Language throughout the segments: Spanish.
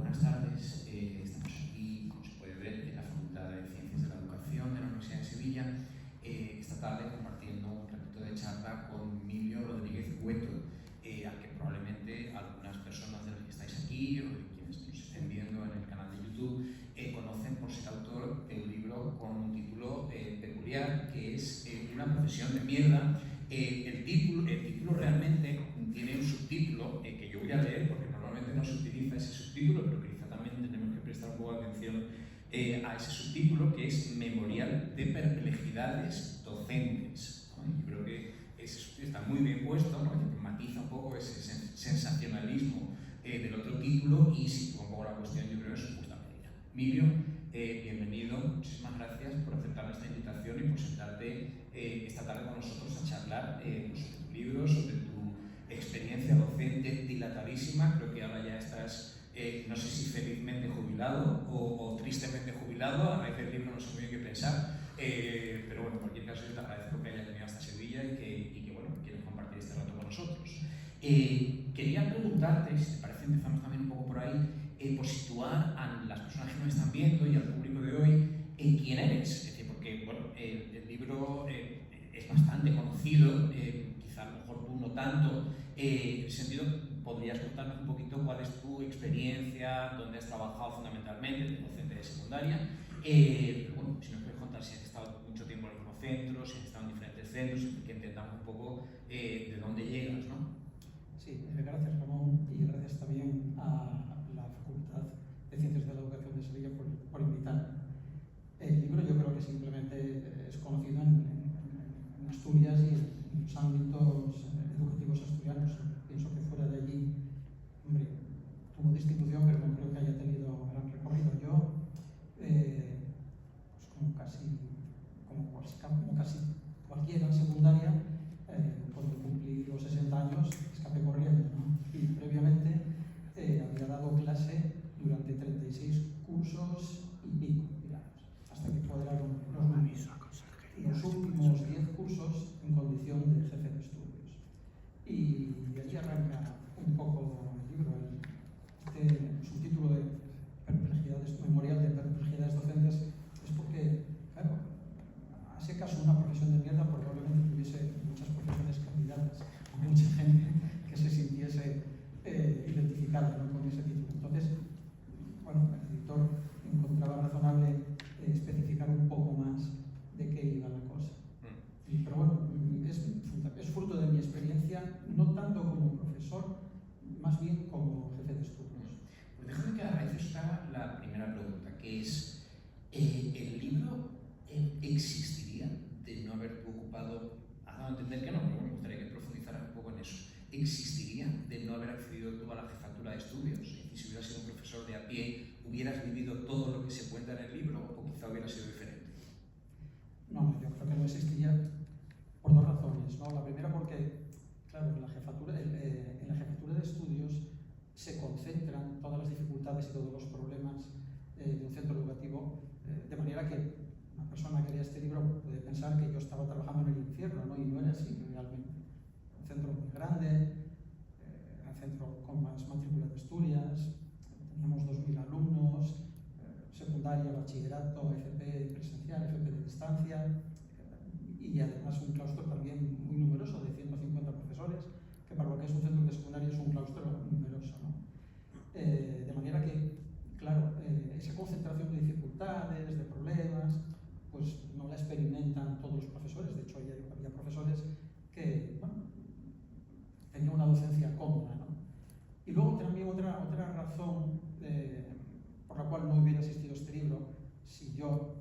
buenas tardes. Estamos aquí, como se puede ver, en la Facultad de Ciencias de la Educación de la Universidad de Sevilla, esta tarde compartiendo un ratito de charla con Emilio Rodríguez Cueto, al que probablemente algunas personas de las que estáis aquí o de quienes nos estén viendo en el canal de YouTube conocen por ser autor de un libro con un título peculiar, que es Una profesión de mierda. El título realmente tiene un subtítulo que yo voy a leer porque normalmente no se utiliza ese subtítulo, pero quizá también tenemos que prestar un poco de atención a ese subtítulo, que es Memorial de perplejidades docentes, ¿no? Yo creo que ese subtítulo está muy bien puesto, ¿no? Que matiza un poco ese sensacionalismo del otro título y sitúa un poco la cuestión, yo creo, en su justa medida. Emilio, bienvenido, muchísimas gracias por aceptar esta invitación y por sentarte esta tarde con nosotros a charlar sobre tu libro, sobre tu experiencia docente dilatadísima. Creo que ahora ya estás, no sé si felizmente jubilado o tristemente jubilado. A raíz del libro no sé muy bien qué pensar, pero bueno, en cualquier caso yo te agradezco que hayas venido hasta Sevilla y que bueno, que quieres compartir este rato con nosotros. Quería preguntarte, si te parece, empezamos también un poco por ahí, por situar a las personas que nos están viendo y al público de hoy quién eres. Es decir, porque bueno, el libro es bastante conocido, quizá a lo mejor tú no tanto. En ese sentido, podrías contarnos un poquito cuál es tu experiencia, dónde has trabajado fundamentalmente, de docente de secundaria. Pero bueno, si nos puedes contar si has estado mucho tiempo en el mismo centro, si has estado en diferentes centros, que entendamos un poco de dónde llegas, ¿no? Sí, gracias Ramón, y gracias también a la Facultad de Ciencias de la Educación de Sevilla por invitarme. El libro yo creo que simplemente es conocido en Asturias y en los ámbitos educativos asturianos. Pienso que fuera de allí, hombre, tuvo distribución, pero no creo que haya tenido gran recorrido. Yo, pues como casi cualquiera en secundaria, cuando cumplí los 60 años, escapé corriendo, ¿no? Y previamente había dado clase durante 36 cursos y pico, digamos, hasta que cuadraron los números. Los últimos 10 cursos en condición de jefe de estudios. Y allí arranca un poco el libro. Este subtítulo de Memorial de perplejidades docentes es porque, claro, a ese caso una profesión de mierda probablemente tuviese muchas profesiones candidatas, mucha gente que se sintiese identificada, ¿no?, con ese título. Entonces, bueno, el editor encontraba razonable especificar un poco más de qué iba la cosa. Pero bueno, es fruto de mi experiencia, no tanto como profesor, más bien como jefe de estudios. Pues déjame que a raíz de está la primera pregunta, que es, ¿el libro existiría de no haber ocupado, has dado a entender que no, pero me gustaría que profundizaras un poco en eso, ¿existiría de no haber accedido tú a la jefatura de estudios? Y si hubieras sido un profesor de a pie, ¿hubieras vivido todo lo que se cuenta en el libro o quizá hubiera sido diferente? No, yo creo que no existiría por dos razones, ¿no? La primera porque, claro, en la jefatura de estudios se concentran todas las dificultades y todos los problemas de un centro educativo, de manera que una persona que lea este libro puede pensar que yo estaba trabajando en el infierno, ¿no? Y no era así realmente. Un centro muy grande, un centro con más matrícula de Asturias, teníamos 2.000 alumnos, secundaria, bachillerato, FP presencial, FP de distancia, y además un claustro también muy numeroso, de 150 profesores, que para lo que es un centro de secundaria es un claustro numeroso, ¿no? De manera que, claro, esa concentración de dificultades, de problemas, pues no la experimentan todos los profesores. De hecho, había profesores que, bueno, tenían una docencia cómoda, ¿no? Y luego también otra razón por la cual no hubiera existido este libro, si yo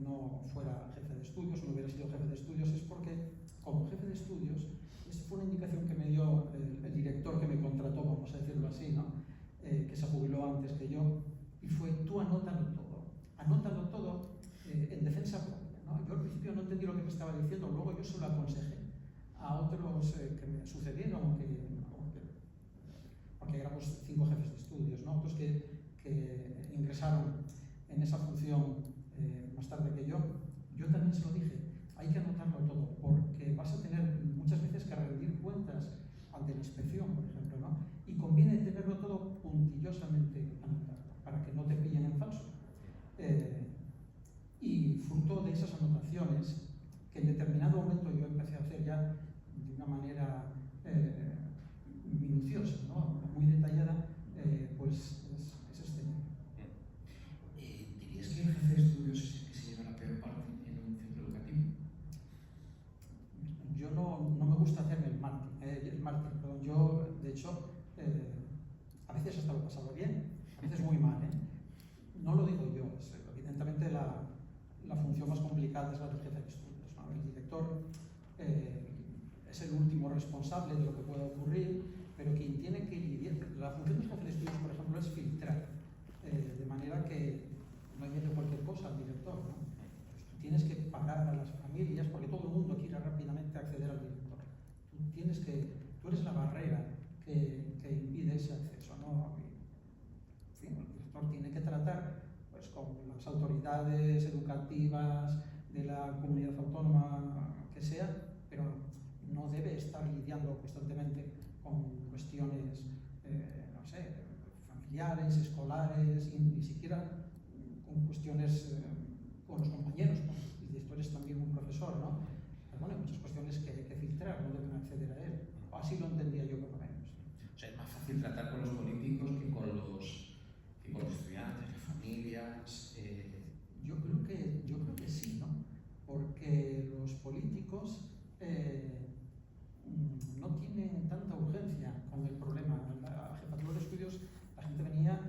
no fuera jefe de estudios, no hubiera sido jefe de estudios, es porque como jefe de estudios, esta fue una indicación que me dio el director que me contrató, vamos a decirlo así, ¿no? Que se jubiló antes que yo, y fue: tú anótalo todo en defensa propia, ¿no? Yo al principio no entendí lo que me estaba diciendo, luego yo se lo aconsejé a otros que me sucedieron, porque éramos 5 jefes de estudios, ¿no? Otros que ingresaron en esa función más tarde que yo también se lo dije: hay que anotarlo todo, porque vas a tener muchas veces que rendir cuentas ante la inspección, por ejemplo, ¿no? Y conviene tenerlo todo puntillosamente anotado. Y fruto de esas anotaciones, que en determinado momento yo empecé a hacer ya de una manera minuciosa, ¿no? Muy detallada, pues es este libro. ¿Dirías que el jefe de estudios es el que se lleva la peor parte en un centro educativo? Yo no me gusta hacerme el mártir, perdón. Yo, de hecho, a veces hasta lo he pasado bien, a veces muy mal, ¿eh? No lo digo yo, evidentemente la función más complicada es la del jefe de estudios, ¿no? El director es el último responsable de lo que pueda ocurrir, pero quien tiene que lidiar, la función del jefe de estudios, por ejemplo, es filtrar, de manera que no llegue cualquier cosa al director, ¿no? Pues tú tienes que pagar a las familias, porque todo el mundo quiere rápidamente acceder al director. Tú eres la barrera que impide ese acceso, ¿no? Y, en fin, el director tiene que tratar pues, con las autoridades educativas de la comunidad autónoma que sea, pero no debe estar lidiando constantemente con cuestiones, no sé, familiares, escolares, ni siquiera con cuestiones con los compañeros, el director es también un profesor, ¿no? Pero bueno, hay muchas cuestiones que hay que filtrar, no deben acceder a él. Así lo entendía yo por lo menos. O sea, es más fácil tratar con los políticos que con los estudiantes, las familias. Yo creo que sí, ¿no? Porque los políticos no tienen tanta urgencia con el problema. La jefatura de estudios, la gente venía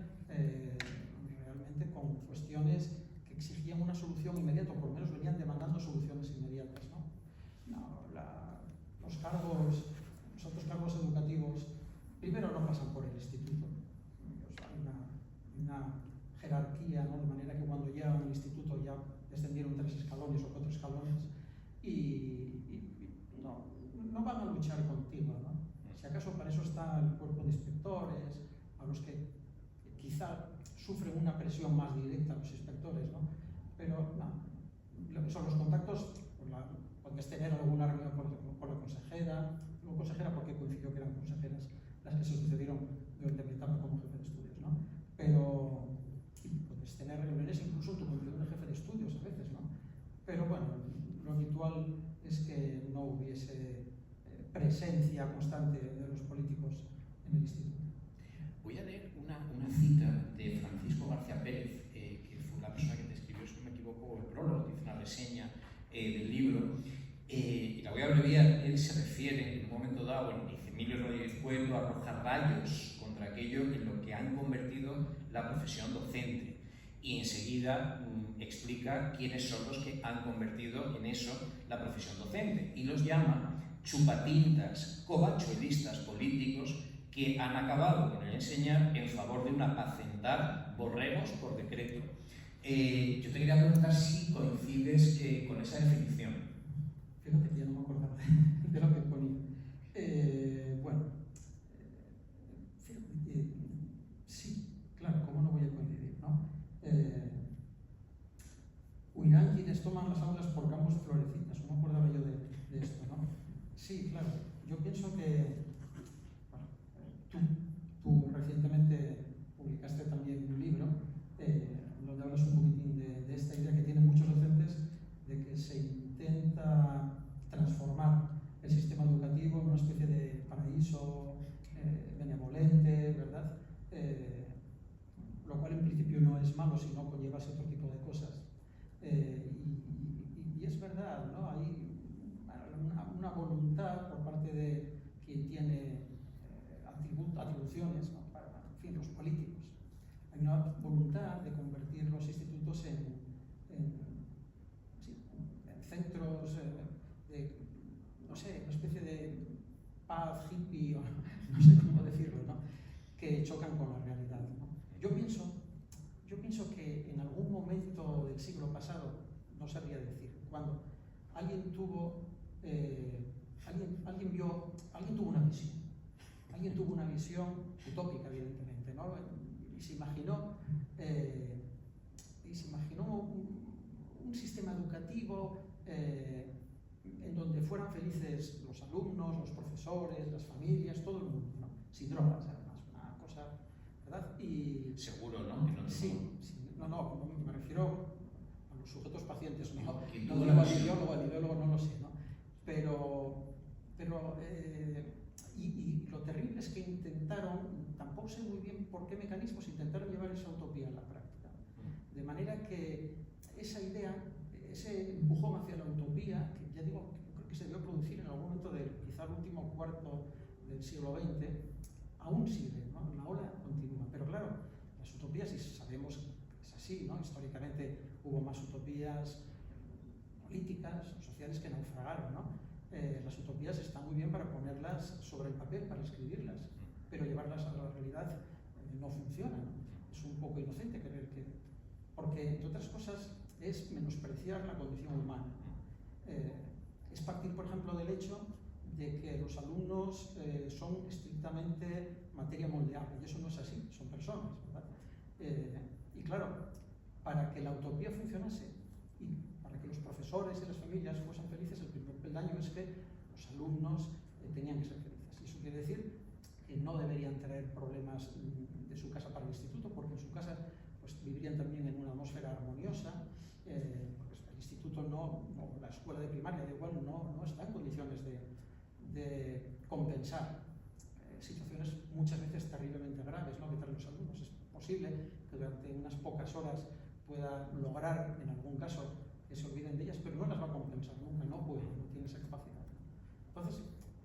realmente con cuestiones que exigían una solución inmediata, o por lo menos venían demandando soluciones inmediatas, ¿no? Los altos cargos educativos, primero no pasan por el instituto. Hay una jerarquía, ¿no? De manera que cuando llegan al instituto ya descendieron 3 escalones o 4 escalones y no van a luchar contigo, ¿no? Si acaso para eso está el cuerpo de inspectores, a los que quizá sufren una presión más directa los inspectores, ¿no? Pero no, son los contactos, puedes tener alguna reunión con la consejera, no consejera porque coincidió que eran consejeras las que se sucedieron durante mi etapa como jefe de estudios, ¿no? Pero puedes tener reuniones incluso en tu condición de jefe de estudios a veces, ¿no? Pero bueno, lo habitual es que no hubiese presencia constante de los políticos en el instituto. Voy a leer una cita de Francisco García Pérez, que fue la persona que te escribió, si no me equivoco, el prólogo, que hizo una reseña del libro, y la voy a abreviar. Él se refiere, en un momento dado, dice: Emilio Rodríguez Cueto arroja rayos contra aquello en lo que han convertido la profesión docente, y enseguida explica quiénes son los que han convertido en eso la profesión docente, y los llama chupatintas, covachuelistas políticos que han acabado con el enseñar en favor de un apacentar borregos por decreto. Yo te quería preguntar si coincides con esa definición. Fíjate que ya no me acordaba de lo que ponía. Bueno, sí, claro, ¿cómo no voy a coincidir, no? Huirán quienes toman las aulas por campos florecitas, no me acordaba yo de esto, ¿no? Sí, claro, yo pienso que tú recientemente publicaste también un libro donde hablas un poquitín de esta idea que tienen muchos docentes de que se intenta transformar el sistema educativo en una especie de paraíso benevolente, ¿verdad? Lo cual en principio no es malo si no conlleva ese otro tipo de cosas. Y es verdad, ¿no? Hay una voluntad por parte de quien tiene atribuciones, ¿no? Para, en fin, los políticos. Hay una voluntad de convertir los institutos en centros de, no sé, una especie de paz hippie, o no sé cómo decirlo, ¿no? Que chocan con la realidad, ¿no? Yo pienso que en algún momento del siglo pasado, no sabría decir cuándo, alguien tuvo una visión utópica, evidentemente, ¿no? Y se imaginó un sistema educativo en donde fueran felices los alumnos, los profesores, las familias, todo el mundo, ¿no? Sin drogas, además, una cosa, ¿verdad? Y seguro, ¿no? Que no sí, no, me refiero a los sujetos pacientes, no Que digo tú al ideólogo no lo sé, ¿no? Pero y lo terrible es que intentaron, tampoco sé muy bien por qué mecanismos, intentaron llevar esa utopía a la práctica. De manera que esa idea, ese empujón hacia la utopía, que ya digo, creo que se debió producir en algún momento del quizá el último cuarto del siglo XX, aún sigue, ¿no? La ola continúa. Pero claro, las utopías, y sabemos que es así, ¿no? Históricamente hubo más utopías políticas o sociales que naufragaron, ¿no? Las utopías están muy bien para ponerlas sobre el papel, para escribirlas, pero llevarlas a la realidad no funciona, ¿no? Es un poco inocente creer que... Porque, entre otras cosas, es menospreciar la condición humana. Es partir, por ejemplo, del hecho de que los alumnos son estrictamente materia moldeable, y eso no es así, son personas, ¿verdad? Y claro, para que la utopía funcionase y para que los profesores y las familias fuesen felices, el primer peldaño es que los alumnos tenían que ser felices. Y eso quiere decir que no deberían traer problemas de su casa para el instituto, porque en su casa pues, vivirían también en una atmósfera armoniosa, porque el instituto o la escuela de primaria, da igual, no está en condiciones de compensar situaciones muchas veces terriblemente graves, ¿no? Que traen los alumnos. Es posible que durante unas pocas horas pueda lograr, en algún caso, que se olviden de ellas, pero no las va a compensar nunca, no puede, no tiene esa capacidad. Entonces,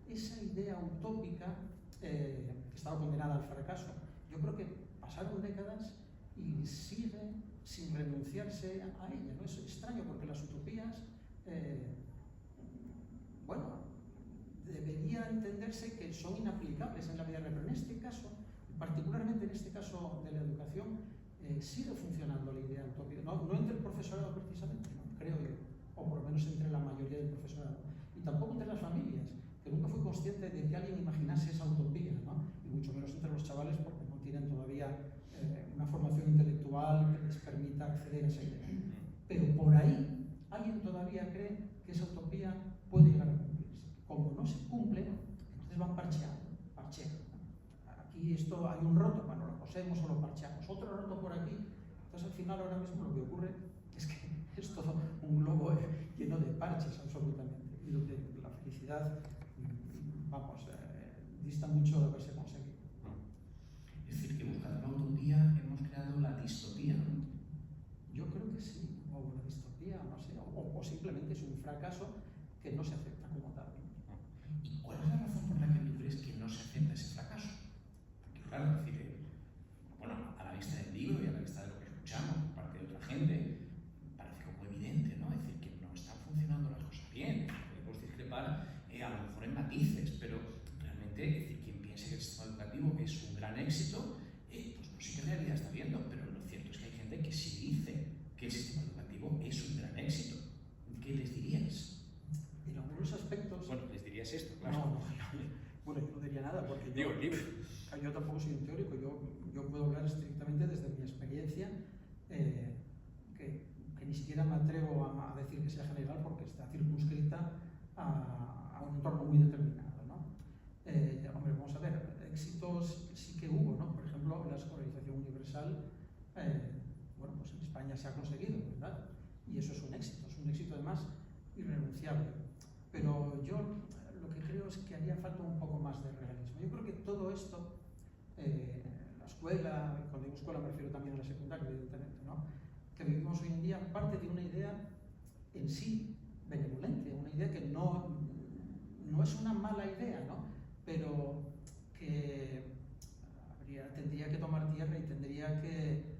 esa idea utópica que estaba condenada al fracaso, yo creo que pasaron décadas y sigue sin renunciarse a ella, ¿no? Es extraño porque las utopías, debería entenderse que son inaplicables en la vida real, pero en este caso, particularmente en este caso de la educación, sigue funcionando la idea utópica, no entre el profesorado precisamente, ¿no? Creo yo, o por lo menos entre la mayoría del profesorado, y tampoco entre las familias, que nunca fue consciente de que alguien imaginase esa utopía, ¿no? Y mucho menos entre los chavales porque no tienen todavía una formación intelectual que les permita acceder a esa idea. Pero por ahí alguien todavía cree que esa utopía puede llegar a cumplirse. Como no se cumple, entonces van parcheando. Aquí esto hay un roto, bueno, lo cosemos o lo parcheamos, otro roto por aquí. Entonces al final ahora mismo lo que ocurre es que es todo un globo lleno de parches absolutamente. Y donde la felicidad, dista mucho de haberse conseguido. Es decir, que buscando la utopía hemos creado la distopía, ¿no? Yo creo que sí, o la distopía, no sé, o simplemente es un fracaso que no se acepta como tal. ¿Y cuál es la razón por la que tú crees que no se acepta ese fracaso? Porque claro, es decir, a la vista del libro y a la vista de lo que escuchamos por parte de otra gente, parece como evidente, ¿no? Es decir, que no están funcionando las cosas bien. Podemos discrepar a lo mejor en matices, pero realmente, es decir, quien piense que el sistema educativo es un gran éxito, pues no sé qué realidad está viendo, pero lo cierto es que hay gente que sí dice que el sistema educativo es un gran éxito. ¿Qué les dirías? En algunos aspectos... Bueno, les dirías esto, claro. No, bueno, yo no diría nada porque yo tampoco soy un teórico, yo puedo hablar estrictamente desde mi experiencia, que ni siquiera me atrevo a decir que sea general porque está circunscrita a un entorno muy determinado, ¿no? Hombre, vamos a ver, éxitos sí que hubo, ¿no? Por ejemplo, la escolarización universal, pues en España se ha conseguido, ¿verdad? Y eso es un éxito además irrenunciable. Pero yo lo que creo es que haría falta un poco más de realismo. Yo creo que todo esto, la escuela, cuando digo escuela me refiero también a la secundaria, evidentemente, ¿no? Que vivimos hoy en día, parte de una idea en sí benevolente, una idea que no es una mala idea, ¿no? Pero que tendría que tomar tierra y tendría que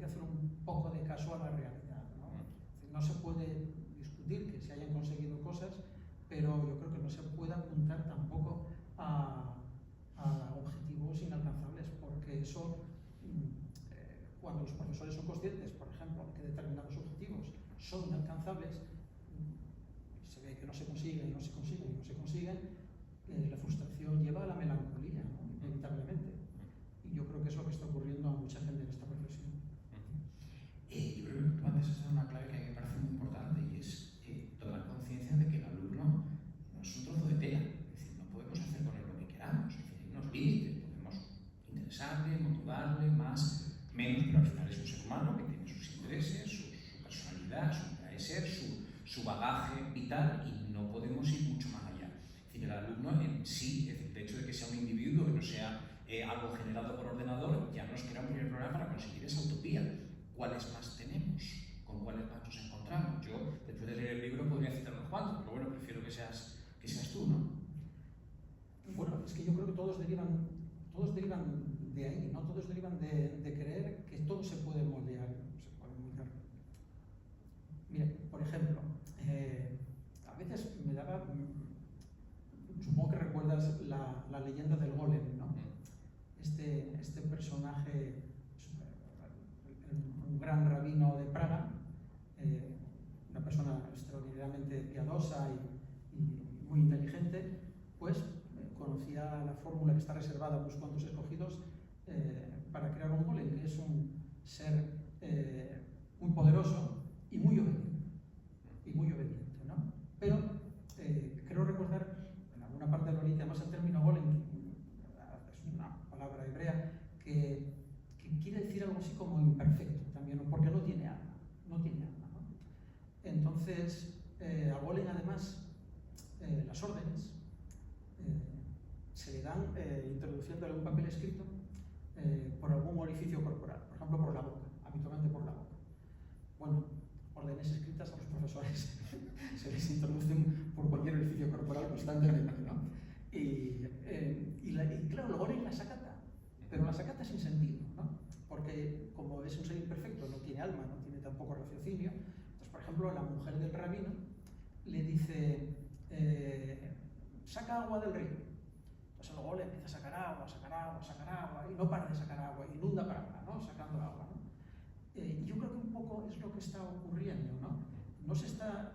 hacer un poco de caso a la realidad, ¿no? No se puede discutir que se hayan conseguido cosas, pero yo creo que no se puede apuntar tampoco a objetivos inalcanzables, porque eso, cuando los profesores son conscientes, por ejemplo, que determinados objetivos son inalcanzables, se ve que no se consiguen, la frustración lleva a la melancolía, ¿no? Inevitablemente. Y yo creo que es lo que está ocurriendo a mucha gente en esta profesión. Yo creo que tú antes has dado una clave que a mí me parece muy importante y es tomar conciencia de que el alumno no es un trozo de tela, es decir, no podemos hacer con él lo que queramos, es decir, hay unos límites, podemos interesarle, motivarle, más, menos, pero al final es un ser humano. lenguaje vital y no podemos ir mucho más allá. Es decir, el alumno en sí, es decir, el hecho de que sea un individuo, que no sea algo generado por ordenador, ya nos crea un primer problema para conseguir esa utopía. ¿Cuáles más tenemos? ¿Con cuáles más nos encontramos? Yo, después de leer el libro, podría citar unos cuantos, pero bueno, prefiero que seas tú, ¿no? Bueno, es que yo creo que todos derivan de ahí, ¿no? Todos derivan de creer que todo se puede moldear. Mira, por ejemplo, a veces me daba, supongo que recuerdas la leyenda del golem, ¿no? Este personaje, un gran rabino de Praga, una persona extraordinariamente piadosa y muy inteligente, pues conocía la fórmula que está reservada a unos cuantos escogidos para crear un golem, que es un ser muy poderoso y muy obediente, ¿no? Pero creo recordar en alguna parte de la Biblia, además el término golem es una palabra hebrea que quiere decir algo así como imperfecto también, porque no tiene alma, ¿no? Entonces, a golem además las órdenes se le dan introduciéndole un papel escrito por algún orificio corporal, por ejemplo por la boca, habitualmente por la boca. Bueno, órdenes escritas a los profesores se les introducen por cualquier orificio corporal constantemente, ¿no? Y claro, el golem las acata, pero las acata sin sentido, ¿no? Porque como es un ser imperfecto, no tiene alma, no tiene tampoco raciocinio. Entonces, por ejemplo, la mujer del rabino le dice, saca agua del río. Entonces el golem empieza a sacar agua, y no para de sacar agua, inunda Praga, ¿no? Sacando agua, ¿no? Yo creo que un poco es lo que está ocurriendo, ¿no? Se están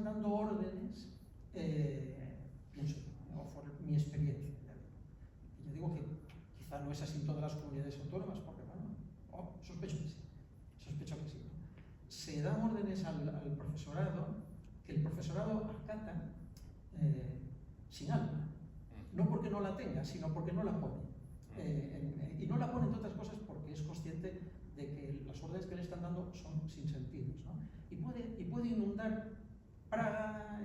dando órdenes, pienso yo, o por mi experiencia. Yo digo que quizá no es así en todas las comunidades autónomas, porque bueno, sospecho que sí, ¿no? Se dan órdenes al profesorado, que el profesorado acata sin alma, no porque no la tenga, sino porque no la pone. Y no la pone, entre otras cosas, porque es consciente de que las órdenes que le están dando son sin sentidos, ¿no? Y puede inundar Praga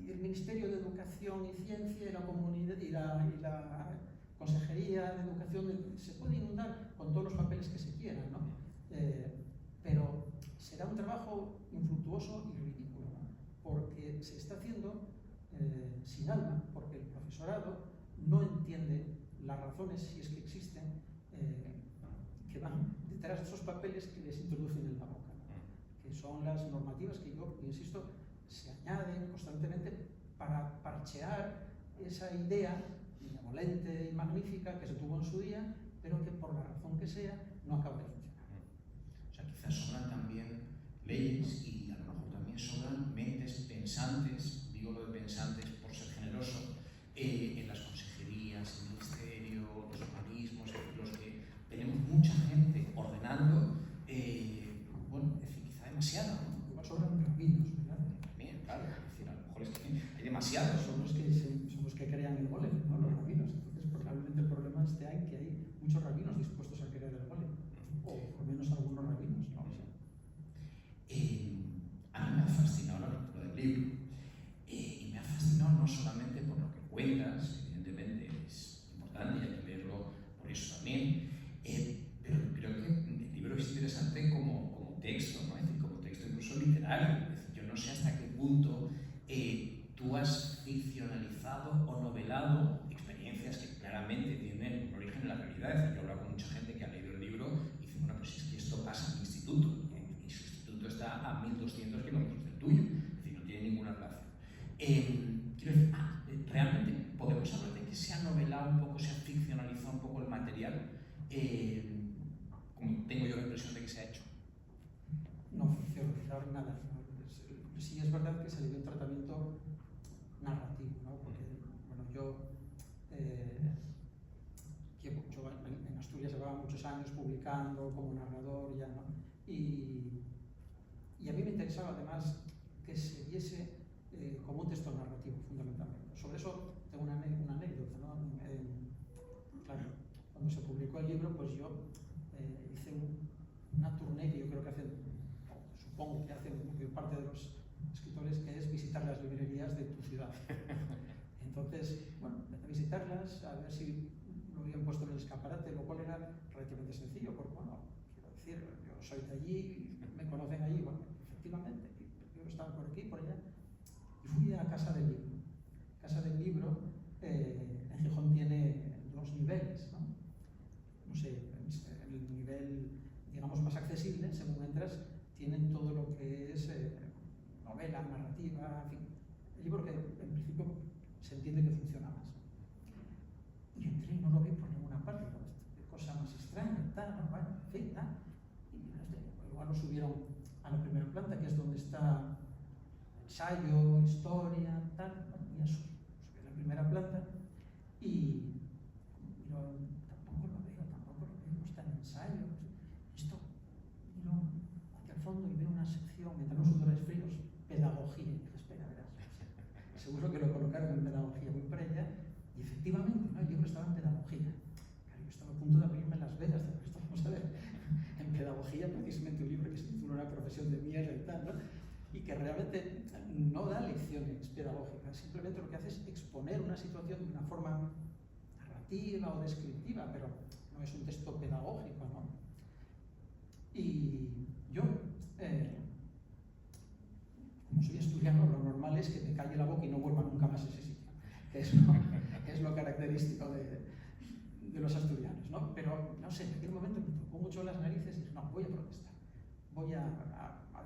y el Ministerio de Educación y Ciencia y la comunidad y la Consejería de Educación se puede inundar con todos los papeles que se quieran, ¿no? Pero será un trabajo infructuoso y ridículo, ¿no? Porque se está haciendo sin alma, porque el profesorado no entiende las razones, si es que existen, que van detrás de esos papeles que les introducen en la boca, ¿no? Que son las normativas que yo, insisto, se añaden constantemente para parchear esa idea benevolente y magnífica que se tuvo en su día, pero que por la razón que sea no acaba de funcionar. O sea, quizás sobran también leyes y a lo mejor también sobran mentes pensantes, digo lo de pensantes por ser generoso, en las consejerías, el ministerio, los organismos, los que tenemos mucha gente ordenando, bueno, es decir, quizá demasiado, ¿no? Igual sobran rabinos, ¿verdad? Bien, claro, es decir, a lo mejor es que hay demasiados. Son los que crean el golem, ¿no? Los rabinos. Entonces, probablemente el problema esté en que hay muchos rabinos dispuestos a crear el golem, o por lo menos algunos rabinos, no lo sé. A mí me ha fascinado la lectura del libro, y me ha fascinado no solamente por lo que cuentas, evidentemente es importante y hay que leerlo por eso también, pero creo que el libro es interesante como texto, ¿no? Es decir, como texto incluso literario. Es decir, yo no sé hasta qué punto tú has ficcionalizado o novelado experiencias que claramente tienen un origen en la realidad. Es decir, yo he hablado con mucha gente que ha leído el libro y dice, bueno, pues es que esto pasa en mi instituto, y su instituto está a 1200 kilómetros del tuyo, es decir, no tiene ninguna relación. Quiero decir, realmente podemos hablar de que se ha novelado un poco, se ha ficcionalizado un poco el material, como tengo yo la impresión de que se ha hecho. No ficcionalizar nada. Sí es verdad que se le dio un tratamiento narrativo, ¿no? Porque, bueno, yo en Asturias llevaba muchos años publicando como narrador ya, ¿no? Y a mí me interesaba además que se viese como un texto narrativo, fundamentalmente. Sobre eso tengo una anécdota, ¿no? Claro, cuando se publicó el libro, pues yo hice una tournée que yo creo que hacen, supongo que hacen parte de los escritores ciudad. Entonces, bueno, empecé a visitarlas, a ver si lo habían puesto en el escaparate, lo cual era relativamente sencillo, porque, bueno, quiero decir, yo soy de allí, me conocen allí, bueno, efectivamente, yo estaba por aquí, por allá, y fui a Casa del Libro. Casa del Libro, en Gijón tiene 2 niveles, ¿no? No sé, en el nivel, digamos, más accesible, según entras, tienen todo lo que es novela, narrativa, en fin, el libro que en principio se entiende que funciona más. Y entré y no lo vi por ninguna parte, qué cosa más extraña, tal, ¿no? Bueno, en fin, tal. Y igual lo subieron a la primera planta, que es donde está ensayo, historia, tal, bueno, y eso, subí a la primera planta y tampoco lo veo, está en ensayo, esto, miro hacia el fondo y veo una sección, entre los sudores fríos, pedagogía, y dije, espera, verás, seguro que lo colocaron en pedagogía, voy para allá, y efectivamente, ¿no? El libro estaba en pedagogía. Claro, yo estaba a punto de abrirme las venas de esto, vamos a ver, en pedagogía, precisamente un libro que se titula Una profesión de mierda y tal, ¿no? Y que realmente no da lecciones pedagógicas, simplemente lo que hace es exponer una situación de una forma narrativa o descriptiva, pero no es un texto pedagógico, ¿no? Y yo, como soy asturiano, lo normal es que me calle la boca y no vuelva nunca más a ese sitio, que es lo característico de los asturianos, ¿no? Pero, no sé, en aquel momento me tocó mucho las narices y dije, no, voy a protestar, voy a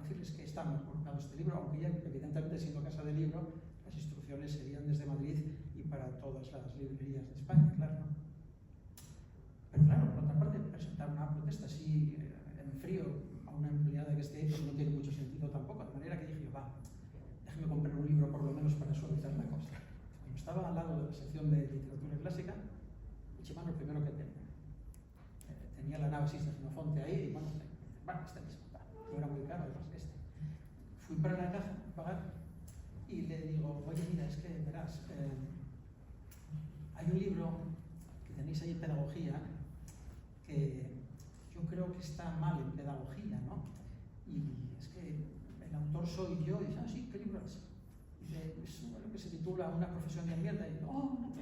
decirles que está mal colocado este libro, aunque ya, evidentemente, siendo Casa del Libro, las instrucciones serían desde Madrid y para todas las librerías de España, claro, ¿no? Pero claro, por otra parte, presentar una protesta así en frío a una empleada que esté ahí, pues no tiene mucho sentido tampoco, de manera que dije yo, va, déjame comprar un libro por lo menos para suavizar la cosa. Como estaba al lado de la sección de literatura clásica, eché mano lo primero que tenía. Tenía la Anábasis de Xenofonte ahí y bueno, este mismo, no era muy caro, además este. Fui para la caja a pagar y le digo, oye, mira, es que verás, hay un libro que tenéis ahí en pedagogía que yo creo que está mal en pedagogía, ¿no? Y es que el autor soy yo, y dice, ah, sí, ¿qué libro es? Dice, es un libro que se titula Una profesión de mierda, y digo, oh, no,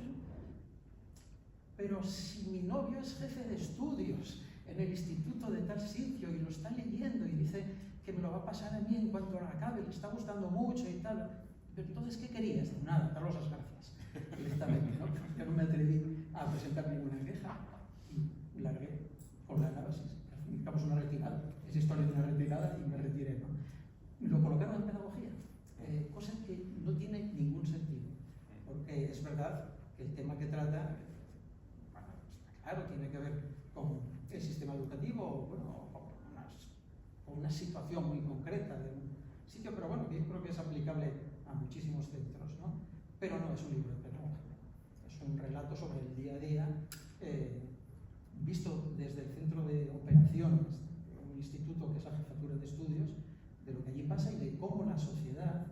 pero si mi novio es jefe de estudios en el instituto de tal sitio y lo está leyendo y dice que me lo va a pasar a mí en cuanto lo acabe, le está gustando mucho y tal, pero entonces, ¿qué querías? Nada, daros las gracias, directamente, ¿no? Yo no me atreví a presentar ninguna queja y largué con la Anábasis. Digamos una retirada, es historia de una retirada y me retiré, ¿no? Lo colocaron en pedagogía, cosa que no tiene ningún sentido, porque es verdad que el tema que trata, bueno, claro, tiene que ver con el sistema educativo, bueno, con una situación muy concreta de un sitio, pero bueno, que yo creo que es aplicable a muchísimos centros, ¿no? Pero no es un libro de pedagogía, es un relato sobre el día a día, visto desde el centro de operaciones de un instituto que es la Jefatura de Estudios, de lo que allí pasa y de cómo la sociedad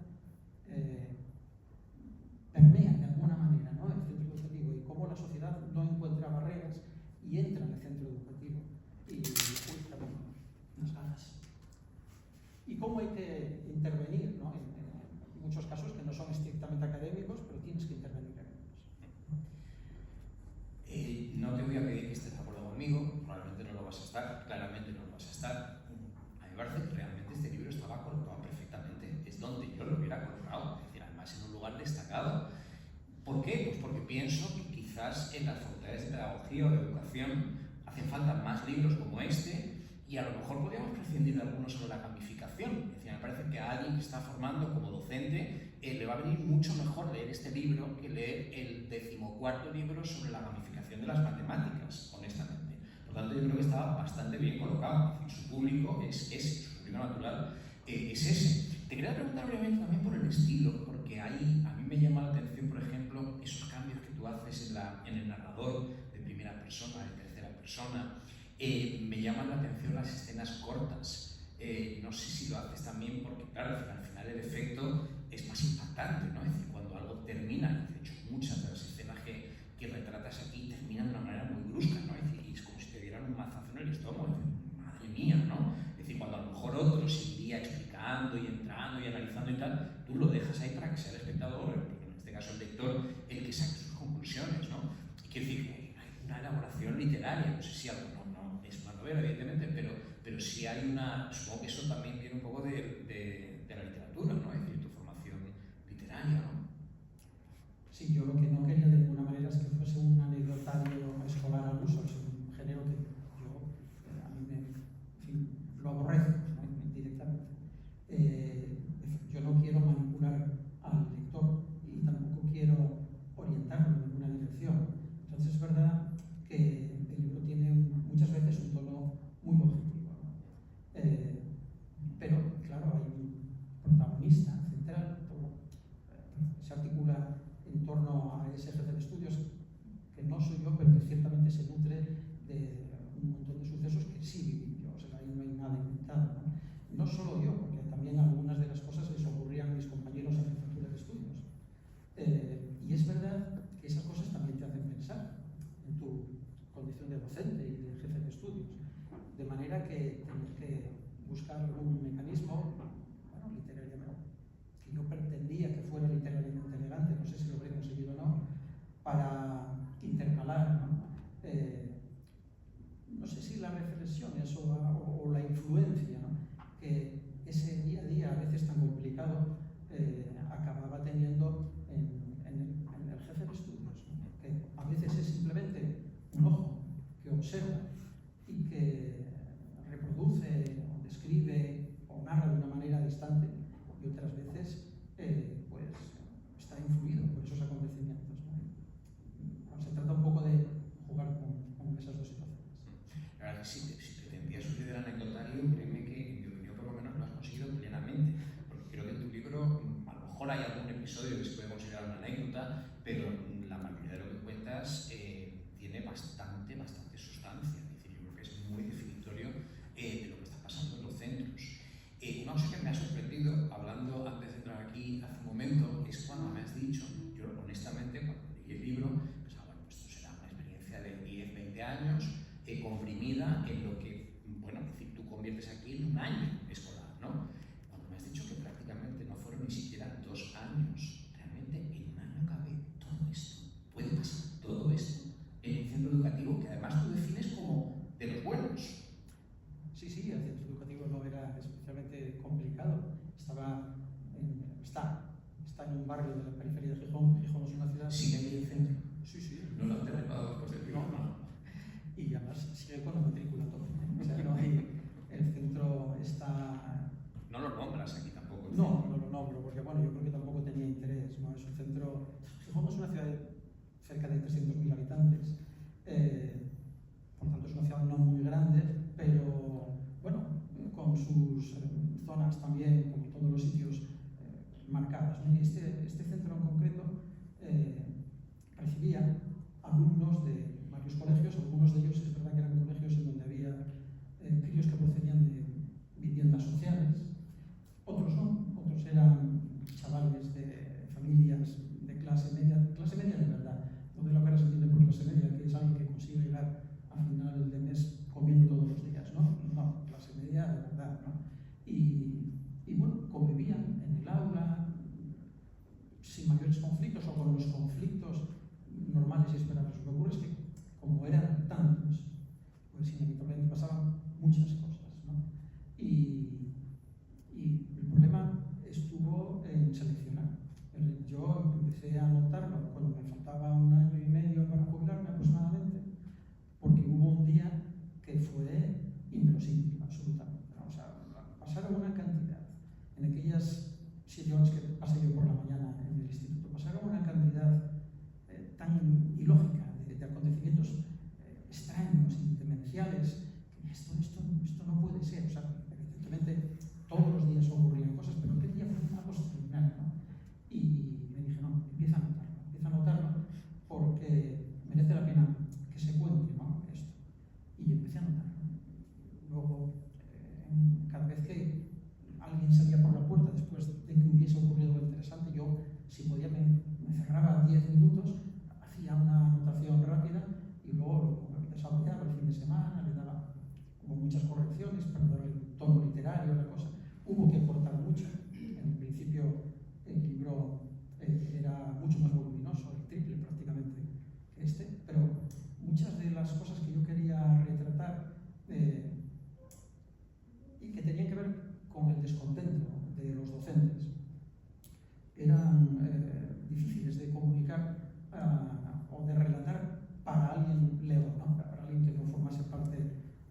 permea de alguna manera, ¿no?, el centro educativo, y cómo la sociedad no encuentra barreras y entra en el centro educativo y unas ganas. Y cómo hay que intervenir, ¿no?, en muchos casos que no son estrictamente académicos, pero tienes que intervenir en ellos. No te voy a pedir que estés de acuerdo conmigo, probablemente no lo vas a estar, claramente no lo vas a estar. A mí me parece que realmente este libro estaba colocado perfectamente, es donde yo lo hubiera colocado, es decir, además en un lugar destacado. ¿Por qué? Pues porque pienso que quizás en las facultades de pedagogía o de educación hacen falta más libros como este y a lo mejor podríamos prescindir de algunos sobre la gamificación. Es decir, me parece que a alguien que está formando como docente le va a venir mucho mejor leer este libro que leer el 14º libro sobre la gamificación de las matemáticas, honestamente. Por lo tanto, yo creo que estaba bastante bien colocado. Es decir, su público es ese, su público natural es ese. Te quería preguntar brevemente también por el estilo, porque a mí me llama la atención, por ejemplo, esos cambios que tú haces en el narrador de primera persona, de tercera persona. Me llaman la atención las escenas cortas. No sé si lo haces también porque, claro, al final el efecto es más impactante, ¿no? Es decir, cuando algo termina, de hecho muchas de las escenas que retratas aquí terminan de una manera muy brusca, ¿no? Es decir, es como si te dieran un mazazo en el estómago, es decir, madre mía, ¿no? Es decir, cuando a lo mejor otro seguiría explicando y entrando y analizando y tal, tú lo dejas ahí para que sea el espectador el que lo caso el lector, el que saque sus conclusiones, ¿no? Y quiero decir que hay una elaboración literaria, no sé si algo, no es una novela, evidentemente, pero sí hay una, supongo que eso también viene un poco de la literatura, ¿no? Es decir, tu formación literaria, ¿no? Sí, yo lo que no quería de ninguna manera es que fuese un anecdotario escolar al uso, es un género que yo, a mí me, en fin, lo aborrezco, ¿no? Directamente. Yo no quiero manipular al lector y tampoco quiero orientarlo en ninguna dirección. Entonces es verdad que el libro tiene muchas veces un tono muy objetivo, ¿no? Pero claro, hay un protagonista central, se articula en torno a ese jefe de estudios que no soy yo, pero que ciertamente se nutre de un montón de sucesos que sí viví yo, o sea, ahí no hay nada inventado, ¿no? No solo yo, porque también algunas de las cosas les ocurrían a mis compañeros en jefatura de estudios. Y es verdad que esas cosas también te hacen pensar en tu condición de docente y de jefe de estudios, de manera que tienes que buscar algún mecanismo, bueno, literariamente, que yo pretendía que fuera literariamente elegante, no sé si lo habré conseguido o no, para intercalar, ¿no? No sé si las reflexiones o la influencia, ¿no? Que ese día a día, a veces tan complicado, acababa teniendo en el jefe de estudios, ¿no? Que a veces es simplemente un ojo que observa y que reproduce o describe o narra de una manera distante, y otras veces pues está influido por esos acontecimientos, ¿no? Bueno, se trata un poco de jugar con esas dos situaciones. La verdad es que si pretendías un líder anecdotario, créeme que, en mi opinión, por lo menos lo has conseguido plenamente, porque creo que en tu libro a lo mejor hay algún episodio que se puede considerar una anécdota, pero la mayoría de lo que cuentas tiene bastante sustancia. Es decir, yo creo que es muy definitorio de lo que está pasando en los centros. Una cosa que me ha sorprendido, hablando antes de entrar aquí hace un momento, es cuando me has dicho, yo honestamente, cuando leí el libro, pensaba, bueno, pues esto será una experiencia de 10, 20 años, comprimida en lo que, bueno, es decir, tú conviertes aquí en un año escolar, ¿no? Cuando me has dicho que prácticamente no fueron ni siquiera 2 años, realmente en un año cabe todo esto, puede pasar todo esto en un centro educativo que además tú defines como de los buenos. Sí, el centro educativo no era especialmente complicado, está en un barrio de la periferia de Gijón. Gijón es una ciudad... ¿Sigue ahí el centro? Sí. ¿No lo han derribado después del libro? No. Y además sigue con la matrícula todo. O sea, no hay... El centro está... No lo nombras aquí tampoco. No lo nombro, porque bueno, yo creo que tampoco tenía interés, ¿no? Es un centro... Gijón es una ciudad de cerca de 300.000 habitantes, por tanto es una ciudad no muy grande, pero bueno, con sus zonas también, como todos los sitios, marcadas, ¿no? Y este centro en concreto recibía alumnos de varios colegios. Algunos de ellos es verdad que eran colegios en donde había críos que procedían de viviendas sociales, otros no, otros eran chavales de familias de clase media de verdad, no de lo que ahora se entiende por clase media, que es alguien que consigue llegar a final de mes comiendo todos los días, ¿no? No, clase media de verdad, ¿no? Y bueno, convivían en el aula sin mayores conflictos o con los conflictos normales y esperados. Lo que ocurre es que, como eran tantos, pues inevitablemente pasaban muchas cosas, ¿no? Y el problema estuvo en seleccionar. Yo empecé a notarlo cuando me faltaba 1 año y medio para jubilarme aproximadamente, porque hubo un día que fue inverosímil, absolutamente, ¿no? O sea, pasaron una cantidad, en aquellas 7 horas que pasé yo por la mañana en el instituto, pasaron una cantidad tan ilógica de acontecimientos extraños y demenciales, que esto difíciles de comunicar o de relatar para alguien lego, ¿no? Para alguien que no formase parte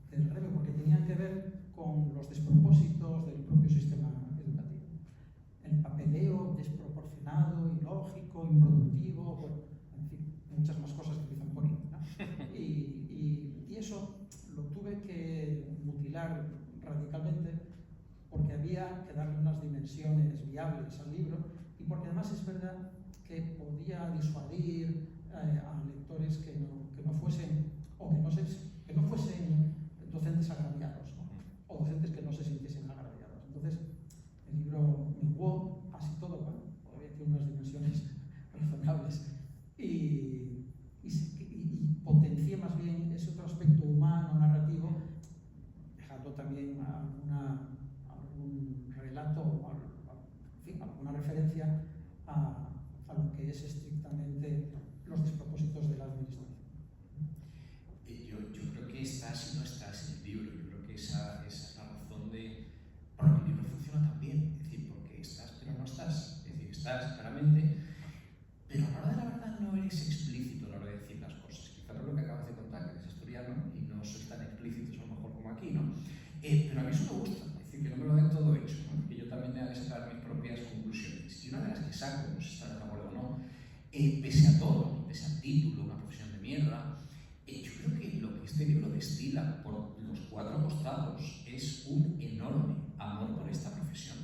del gremio, porque tenían que ver con los despropósitos del propio sistema educativo. El papeleo desproporcionado, ilógico, improductivo, bueno, en fin, muchas más cosas que empiezan por ahí, ¿no? Y eso lo tuve que mutilar radicalmente porque había que darle unas dimensiones viables al libro y porque además es verdad que podía disuadir a lectores que no fuesen docentes agraviados, ¿no? O docentes que no se sintiesen agraviados. Entonces, el libro menguó casi todo, bueno, todavía tiene unas dimensiones razonables y potencié más bien ese otro aspecto humano, narrativo, dejando también algún relato, en fin, alguna referencia a lo que es estrictamente los despropósitos de la administración. Yo creo que estás y no estás en el libro. Yo creo que esa es la razón por la que el libro funciona tan bien. Es decir, porque estás pero no estás. Es decir, estás claramente, pero a la hora de la verdad no eres explícito a la hora de decir las cosas. Quizás por lo que acabas de contar, que eres asturiano y no sois tan explícitos a lo mejor como aquí, ¿no? Pero a mí eso me gusta. Es decir, que no me lo den todo hecho, ¿no? Que yo también tenga que sacar mis propias conclusiones. Y una de las que saco, no sé si estarás de acuerdo o no, pese a todo, pese al título, una profesión de mierda, yo creo que lo que este libro destila por los cuatro costados es un enorme amor por esta profesión.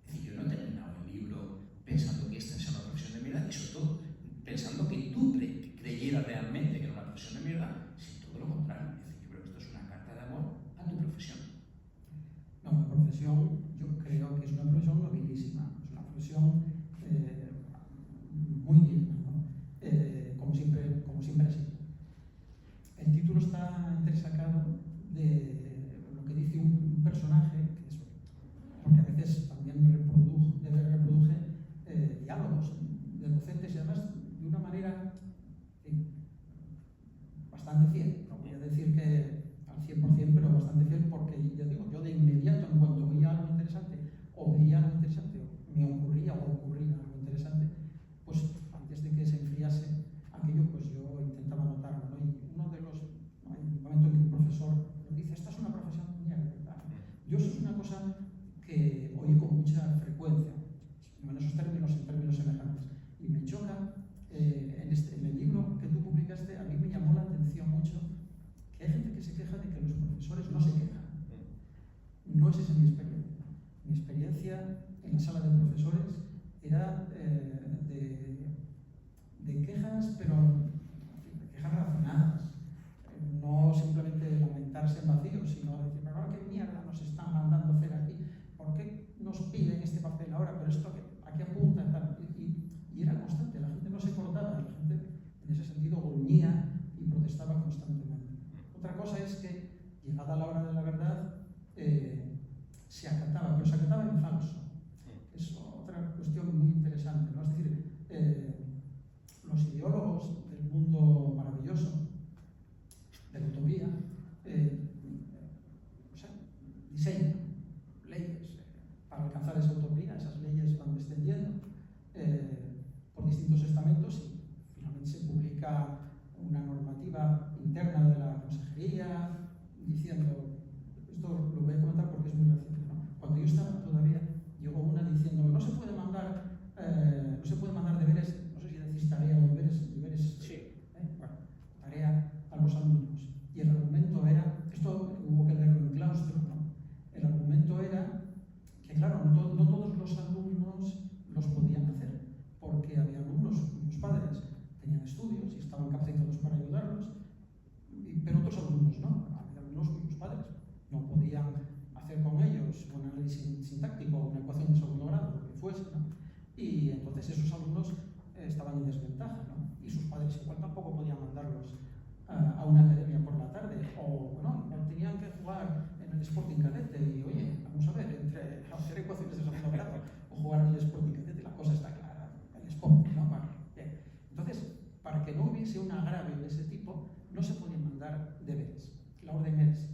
Es decir, yo no he terminado el libro pensando que esta sea una profesión de mierda y sobre todo pensando que tú creyeras realmente que era una profesión de mierda, sino todo lo contrario. Es decir, yo creo que esto es una carta de amor a tu profesión. No, la profesión yo creo que es una profesión nobilísima, es una profesión muy digna, ¿no? Como siempre ha sido. El título está entresacado de lo que dice un personaje, que es, porque a veces también reproduje diálogos de docentes y además de una manera bastante fiel. No voy a decir que al 100%, pero bastante fiel, porque yo de inmediato, en cuanto veía algo interesante, o me ocurría algo interesante, pues antes de que se enfriase aquello, pues yo intentaba anotarlo, ¿no? Y hay un momento en que un profesor nos dice, esta es una profesión mierda. Yo eso es una cosa que oí con mucha frecuencia, en esos términos, en términos semejantes, y me choca. En el libro que tú publicaste, a mí me llamó la atención mucho que hay gente que se queja de que los profesores no se quejan. No es esa mi experiencia. Mi experiencia en la sala de profesores era de quejas, pero de quejas razonadas. No simplemente lamentarse en vacío, sino decir, pero ahora qué mierda nos están mandando a hacer aquí, ¿por qué nos piden este papel ahora? Pero esto aquí apunta, tal. Y era constante, la gente no se cortaba, la gente en ese sentido gruñía y protestaba constantemente. Otra cosa es que, llegada la hora de la verdad, se acataba, pero se acataba en falso. Es otra cuestión muy interesante, ¿no? Es decir, los ideólogos del mundo maravilloso, de la utopía, diseñan leyes para alcanzar esa utopía. Esas leyes van descendiendo por distintos estamentos y finalmente se publica una normativa interna de la consejería diciendo, esto lo voy a comentar porque es muy reciente, ¿no? Cuando yo estaba todavía, llegó una diciendo, no se puede mandar deberes, no sé si decís tarea o deberes, sí. Bueno, tarea a los alumnos. Y el argumento era, esto hubo que leerlo en claustro, ¿no? El argumento era que, claro, no todos los alumnos los podían hacer, porque había alumnos cuyos padres tenían estudios y estaban capacitados para ayudarlos, pero otros alumnos no. Había alumnos cuyos padres no podían hacer con ellos un análisis sintáctico o una ecuación de segundo grado, lo que fuese, ¿no? Y entonces esos alumnos estaban en desventaja, ¿no? Y sus padres igual tampoco podían mandarlos a una academia por la tarde, o bueno, tenían que jugar en el Sporting Cadete y oye, vamos a ver, entre hacer ecuaciones de segundo grado o jugar en el Sporting Cadete, la cosa está clara, el Sporting, ¿no? Bueno, bien. Entonces, para que no hubiese un agravio de ese tipo, no se podían mandar deberes, la orden es.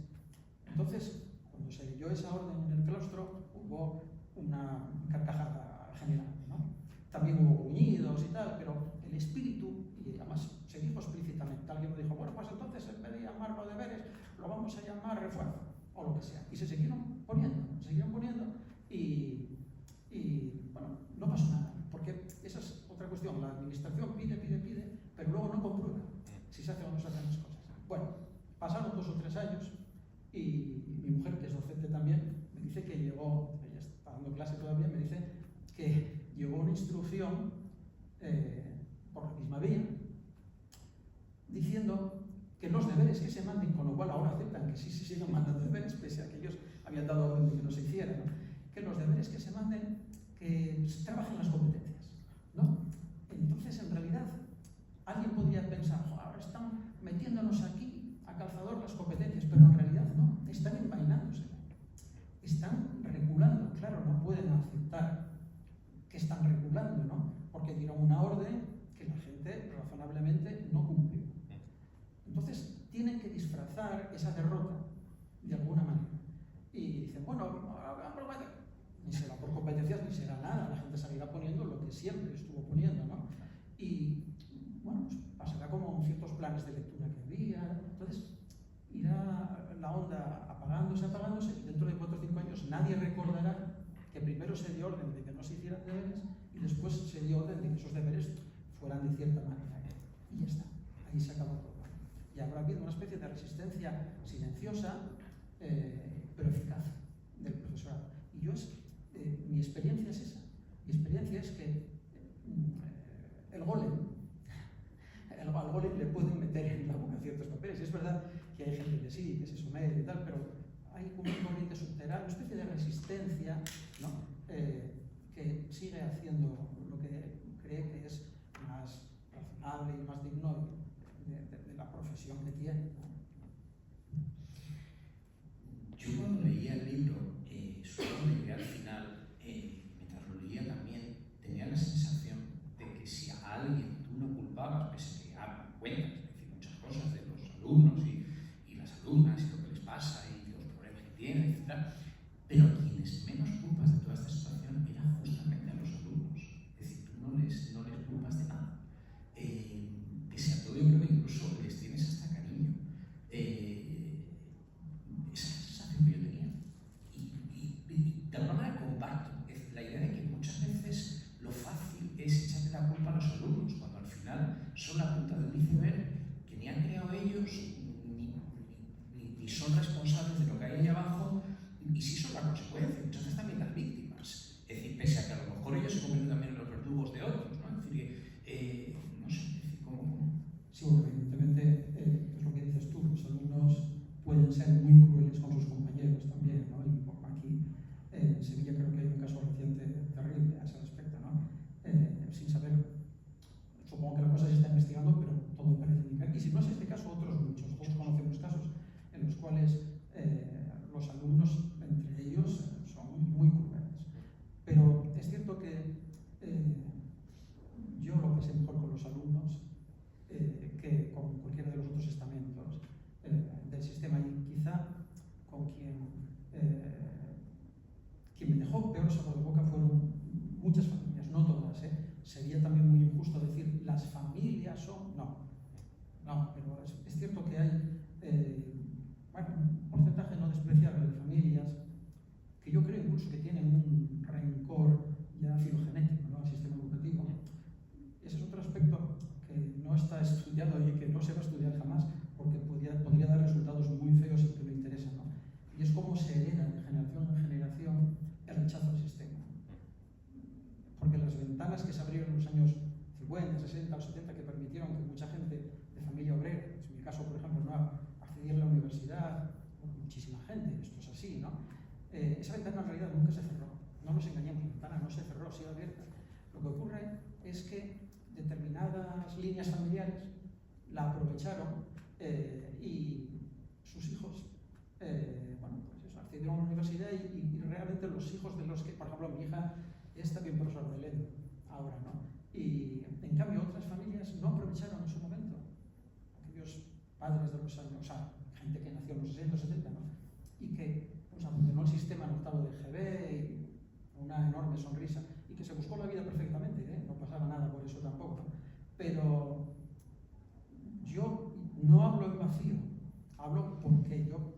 Entonces, cuando se leyó esa orden en el claustro, hubo una carcajada general, ¿no? también hubo gruñidos y tal, pero el espíritu, y además se dijo explícitamente, alguien dijo, bueno, pues entonces en vez de llamarlo deberes, lo vamos a llamar refuerzo, o lo que sea. Y se siguieron poniendo, y bueno, no pasó nada, porque esa es otra cuestión, la administración pide, pero luego no comprueba si se hacen o no se hacen las cosas. Bueno, pasaron 2 o 3 años y mi mujer, que es docente también, me dice que llegó, ella está dando clase todavía, me dice que llegó una instrucción por la misma vía diciendo que los deberes que se manden, con lo cual ahora aceptan que sí se sigan mandando deberes, pese a que ellos habían dado orden de que no se hicieran, ¿no? Que los deberes que se manden, que se trabajen las competencias, ¿no? Entonces, en realidad, alguien podría pensar, ahora están metiéndonos aquí a calzador las competencias, pero en realidad no, están envainándose, están regulando. Claro, no pueden aceptar que están regulando, ¿no? Porque dieron una orden que la gente razonablemente no cumplió. Entonces, tienen que disfrazar esa derrota de alguna manera. Y dicen, bueno, ni será por competencias ni será nada, la gente seguirá poniendo lo que siempre estuvo poniendo, ¿no? Y bueno, pues pasará como en ciertos planes de lectura que había. Entonces, irá la onda apagándose, y dentro de 4 o 5 años nadie recordará que primero se dio orden de que no se hicieran deberes y después se dio orden de que esos deberes fueran de cierta manera. Y ya está, ahí se acabó todo. Y habrá habido una especie de resistencia silenciosa, pero eficaz del profesorado. Y mi experiencia es esa. Mi experiencia es que al golem le pueden meter en la boca ciertos papeles. Y es verdad que hay gente que sí, que se somete y tal, pero hay como un corriente subterráneo, una especie de resistencia, ¿no? Que sigue haciendo lo que cree que es más razonable y más digno de la profesión que tiene, ¿no? Yo cuando leía el libro, sobre todo llegué al final, mientras lo leía también, tenía la sensación de que si a alguien tú no culpabas, pese a que hablan cuentas, es decir, muchas cosas de los alumnos y las alumnas y lo que les pasa y los problemas que tienen, etc., pero a quienes menos culpas de toda esta situación eran justamente a los alumnos. Es decir, tú no les culpas de nada. Pese a todo, yo creo que incluso les tienes hasta cariño. Esa sensación que yo tenía. Y de alguna manera comparto la idea de que muchas veces lo fácil es echarle la culpa a los alumnos, cuando al final son la punta del iceberg que ni han creado ellos, ni son responsables de lo que hay ahí abajo, y sí son la consecuencia, muchas veces también las víctimas. Es decir, pese a que a lo mejor ellos se convierten también en los verdugos de otros, ¿no? Es decir, que, no sé, es decir, ¿cómo? Sí, bueno, evidentemente es lo que dices tú, los alumnos pueden ser muy crueles con sus compañeros también, ¿no? Y aquí en Sevilla creo que hay un caso reciente terrible a ese respecto, ¿no? Sin saber, supongo que la cosa se está investigando, pero todo parece indicar, y si no es este caso, otros muchos. Todos conocemos casos en los cuales los alumnos, entre ellos, son muy crueles. Pero es cierto que yo lo pasé mejor con los alumnos que con cualquiera de los otros estamentos del sistema, y quizá con quien me dejó peor sabor de boca fueron muchas familias, no todas. Sería también muy injusto decir las familias son, no, pero es cierto que hay un porcentaje no despreciable de familias que yo creo incluso que tienen un rencor ya filogenético, ¿no?, al sistema educativo. Ese es otro aspecto que no está estudiado y que no se va a estudiar jamás, porque podría dar resultados muy feos si que no interesa, ¿no? Y es cómo se hereda de generación en generación el rechazo al sistema. Porque las ventanas que se abrieron en los años 50, 60 o 70 que permitieron que mucha gente de familia obrera, en mi caso por ejemplo, no accediera a la universidad, muchísima gente, esto es así, ¿no? Esa ventana en realidad nunca se cerró, no nos engañemos, la ventana no se cerró, sigue abierta. Lo que ocurre es que determinadas líneas familiares la aprovecharon y sus hijos accedieron a la universidad y realmente los hijos de los que, por ejemplo, mi hija es también profesora de lengua ahora, ¿no? Y en cambio otras familias no aprovecharon en su momento, aquellos padres de los años, o sea, gente que nació en los 60 o 70, ¿no? Y que pues abandonó el sistema en octavo de GB y una enorme sonrisa, y que se buscó la vida perfectamente, no pasaba nada por eso tampoco, ¿no? Pero yo no hablo en vacío, hablo porque yo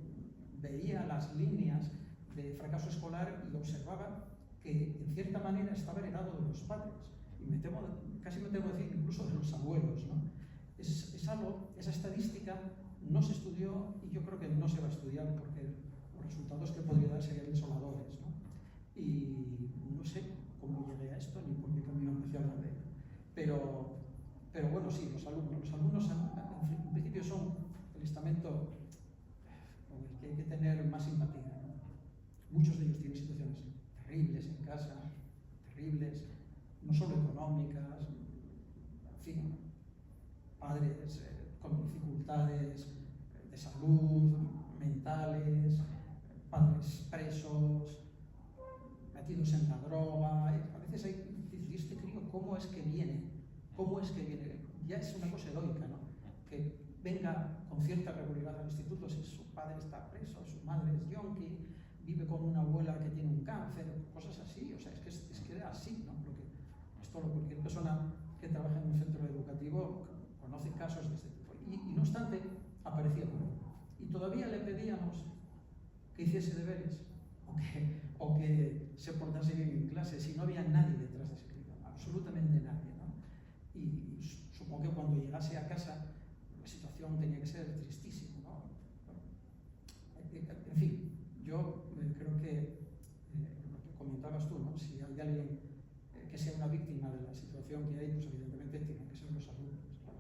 veía las líneas de fracaso escolar y observaba que en cierta manera estaba heredado de los padres, y casi me temo decir incluso de los abuelos, ¿no? Es algo, esa estadística no se estudió y yo creo que no se va a estudiar porque los resultados que podría dar serían desoladores, ¿no? Y no sé cómo llegué a esto ni por qué camino empecé a hablar de ello. Pero bueno, sí, los alumnos en principio son el estamento con el que hay que tener más simpatía, ¿no? Muchos de ellos tienen situaciones terribles en casa, terribles, no solo económicas, en fin, padres con dificultades de salud, mentales, padres presos, metidos en la droga. A veces hay, ¿y este crío cómo es que viene? ¿Cómo es que viene? Ya es una cosa heroica, ¿no? Que venga con cierta regularidad al instituto si su padre está preso, su madre es yonki, vive con una abuela que tiene un cáncer, cosas así. O sea, es que era así, ¿no? Cualquier persona que trabaja en un centro educativo conoce casos de este tipo. Y no obstante, aparecía por ahí. Y todavía le pedíamos que hiciese deberes o que se portase bien en clase, si no había nadie detrás de ese crío, absolutamente nadie, ¿no? Y supongo que cuando llegase a casa la situación tenía que ser tristísima, ¿no? Bueno, en fin, yo creo que lo que comentabas tú, ¿no? Si hay alguien que sea una víctima de la situación que hay, pues evidentemente tienen que ser los alumnos, claro.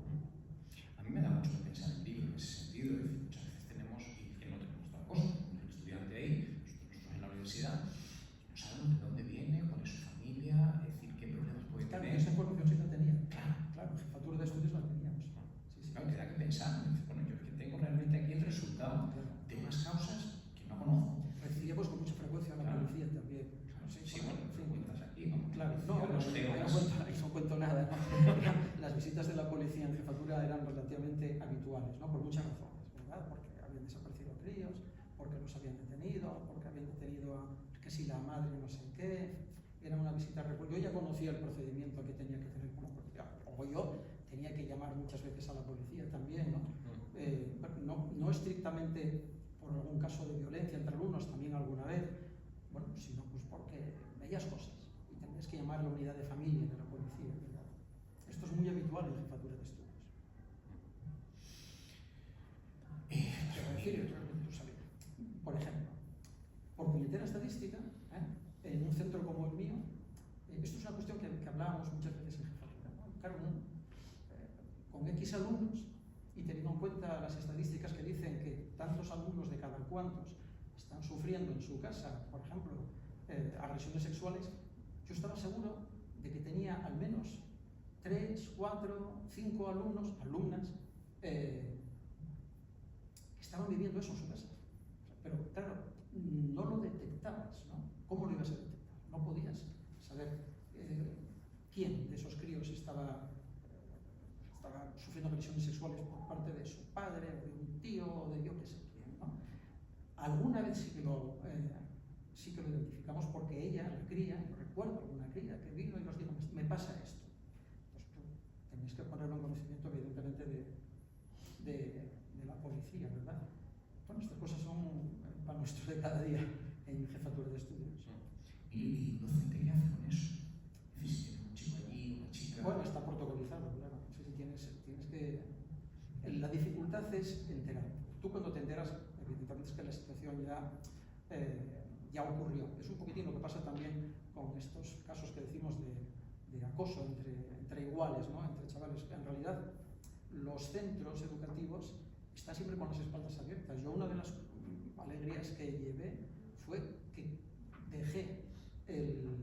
A mí me da mucho que pensar en ti en ese sentido. Es decir, muchas veces tenemos, y que no tenemos otra cosa, un estudiante ahí, nosotros en la universidad, no sabemos de dónde viene, cuál es su familia, es decir, qué problemas puede Claro, tener. esa información sí la tenía. Claro, jefatura de estudios la teníamos. Sí. Claro, te da que pensar. Bueno, yo es que tengo realmente aquí el resultado de unas causas que no conozco. Recibíamos con mucha frecuencia a la policía también. No sé, sí, bueno, cuentas aquí, ¿no? Claro, no cuento nada, ¿no? Las visitas de la policía en jefatura eran relativamente habituales, ¿no? Por muchas razones, ¿verdad? Porque habían desaparecido críos, porque los habían detenido, porque habían detenido a que si la madre no sé qué. Era una visita recurrente. Yo ya conocía el procedimiento que tenía que tener con la policía, o yo tenía que llamar muchas veces a la policía también, ¿no? No estrictamente por algún caso de violencia entre alumnos, también alguna vez, bueno, sino pues porque veías cosas y tenías que llamar a la unidad de familia de la policía, ¿verdad? Esto es muy habitual en jefatura de estudios. Por ejemplo, por puñetera estadística, en un centro como el mío, esto es una cuestión que hablábamos muchas veces en jefatura, ¿no? Claro, con X alumnos, y teniendo en cuenta las estadísticas que dicen que tantos alumnos de cada cuantos están sufriendo en su casa, por ejemplo, agresiones sexuales, yo estaba seguro de que tenía al menos 3, 4, 5 alumnas que estaban viviendo eso en su casa. Pero claro, no lo detectabas, ¿no? ¿Cómo lo ibas a detectar? No podías saber quién de esos críos estaba sufriendo agresiones sexuales por parte de su padre, o de un tío, o de yo qué sé quién, ¿no? Alguna vez sí que lo identificamos porque ella, la cría, yo recuerdo alguna cría que vino y nos dijo, me pasa esto. Entonces tú tenías que ponerlo en conocimiento, evidentemente, de la policía, ¿verdad? Bueno, estas cosas son para nuestro de cada día en jefatura de estudios. ¿Y docente qué hace con eso? Si tiene un chico allí, una chica. Bueno, está protocolizado, claro. Sí, tienes que. La dificultad es enterarte. Tú cuando te enteras, evidentemente es que la situación ya ocurrió. Es un poquitín lo que pasa también con estos casos que decimos de acoso entre iguales, ¿no? Entre chavales. En realidad, los centros educativos están siempre con las espaldas abiertas. Yo una de las alegrías que llevé fue que dejé el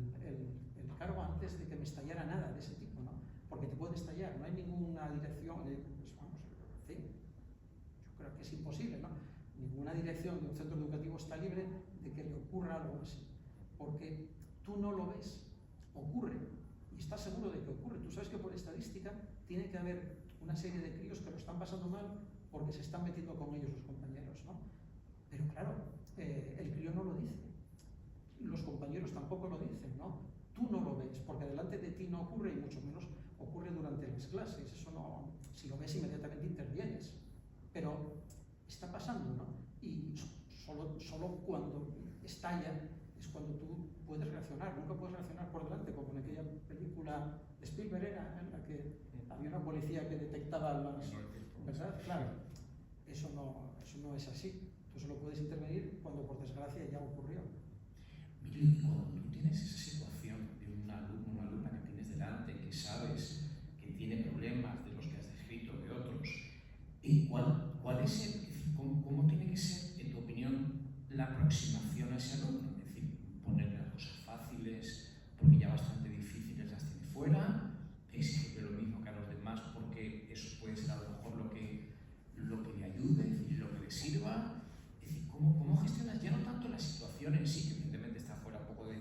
cargo antes de que me estallara nada de ese tipo, ¿no? Porque te puede estallar, no hay ninguna dirección, pues vamos, en fin, yo creo que es imposible, ¿no? Ninguna dirección de un centro educativo está libre de que le ocurra algo así, porque tú no lo ves, ocurre, y estás seguro de que ocurre. Tú sabes que por estadística tiene que haber una serie de críos que lo están pasando mal porque se están metiendo con ellos los compañeros, ¿no? Pero claro, el crío no lo dice, los compañeros tampoco lo dicen, ¿no? Tú tú no lo ves, porque delante de ti no ocurre y mucho menos ocurre durante las clases. Eso no, si lo ves inmediatamente intervienes, pero está pasando, ¿no? Y solo cuando estalla es cuando tú puedes reaccionar. Nunca puedes reaccionar por delante, como en aquella película de Spielberg era, en la que había una policía que detectaba las... ¿Verdad? Claro, eso no es así. Tú solo puedes intervenir cuando por desgracia ya ocurrió. Miguel, cuando tú tienes esa situación de un alumno, una alumna que tienes delante, que sabes que tiene problemas de los que has descrito, de otros, ¿cuál es cómo tiene que ser, en tu opinión, la aproximación a ese alumno? Es decir, ponerle las cosas fáciles, porque ya bastante difíciles las tiene fuera, exigirle lo mismo que a los demás, porque eso puede ser a lo mejor lo que le ayude y lo que le sirva. Es decir, ¿cómo gestionas ya no tanto la situación en sí, que evidentemente está fuera un poco de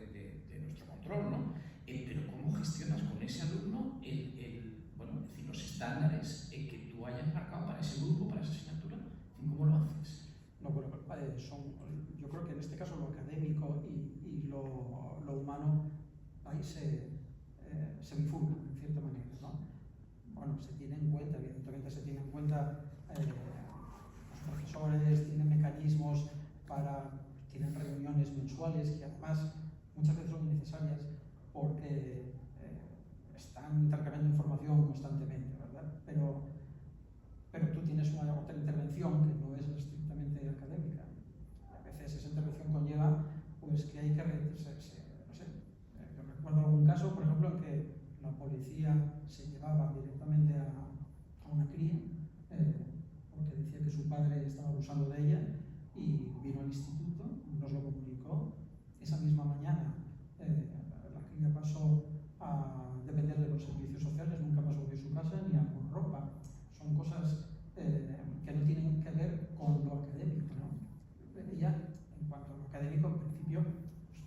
nuestro control, ¿no? Pero ¿cómo gestionas con ese alumno bueno, es decir, los estándares que tú hayas marcado para ese grupo, para esa asignatura? ¿Cómo lo haces? No, bueno, yo creo que en este caso lo académico y lo humano ahí se bifurcan en cierta manera, ¿no? Bueno, se tiene en cuenta, evidentemente se tiene en cuenta, los profesores tienen mecanismos tienen reuniones mensuales que además muchas veces son necesarias porque están intercambiando información constantemente, ¿verdad? Pero tú tienes otra intervención que no es estrictamente académica. A veces esa intervención conlleva pues, que hay que, no sé, yo recuerdo algún caso, por ejemplo, en que la policía se llevaba directamente a una cría porque decía que su padre estaba abusando de ella y vino al instituto, nos lo comunicó. Esa misma mañana la cría pasó a depender de los servicios sociales, nunca más volvió a su casa ni a por ropa. Son cosas que no tienen que ver con lo académico, ¿no? Ella, en cuanto a lo académico, en principio, pues,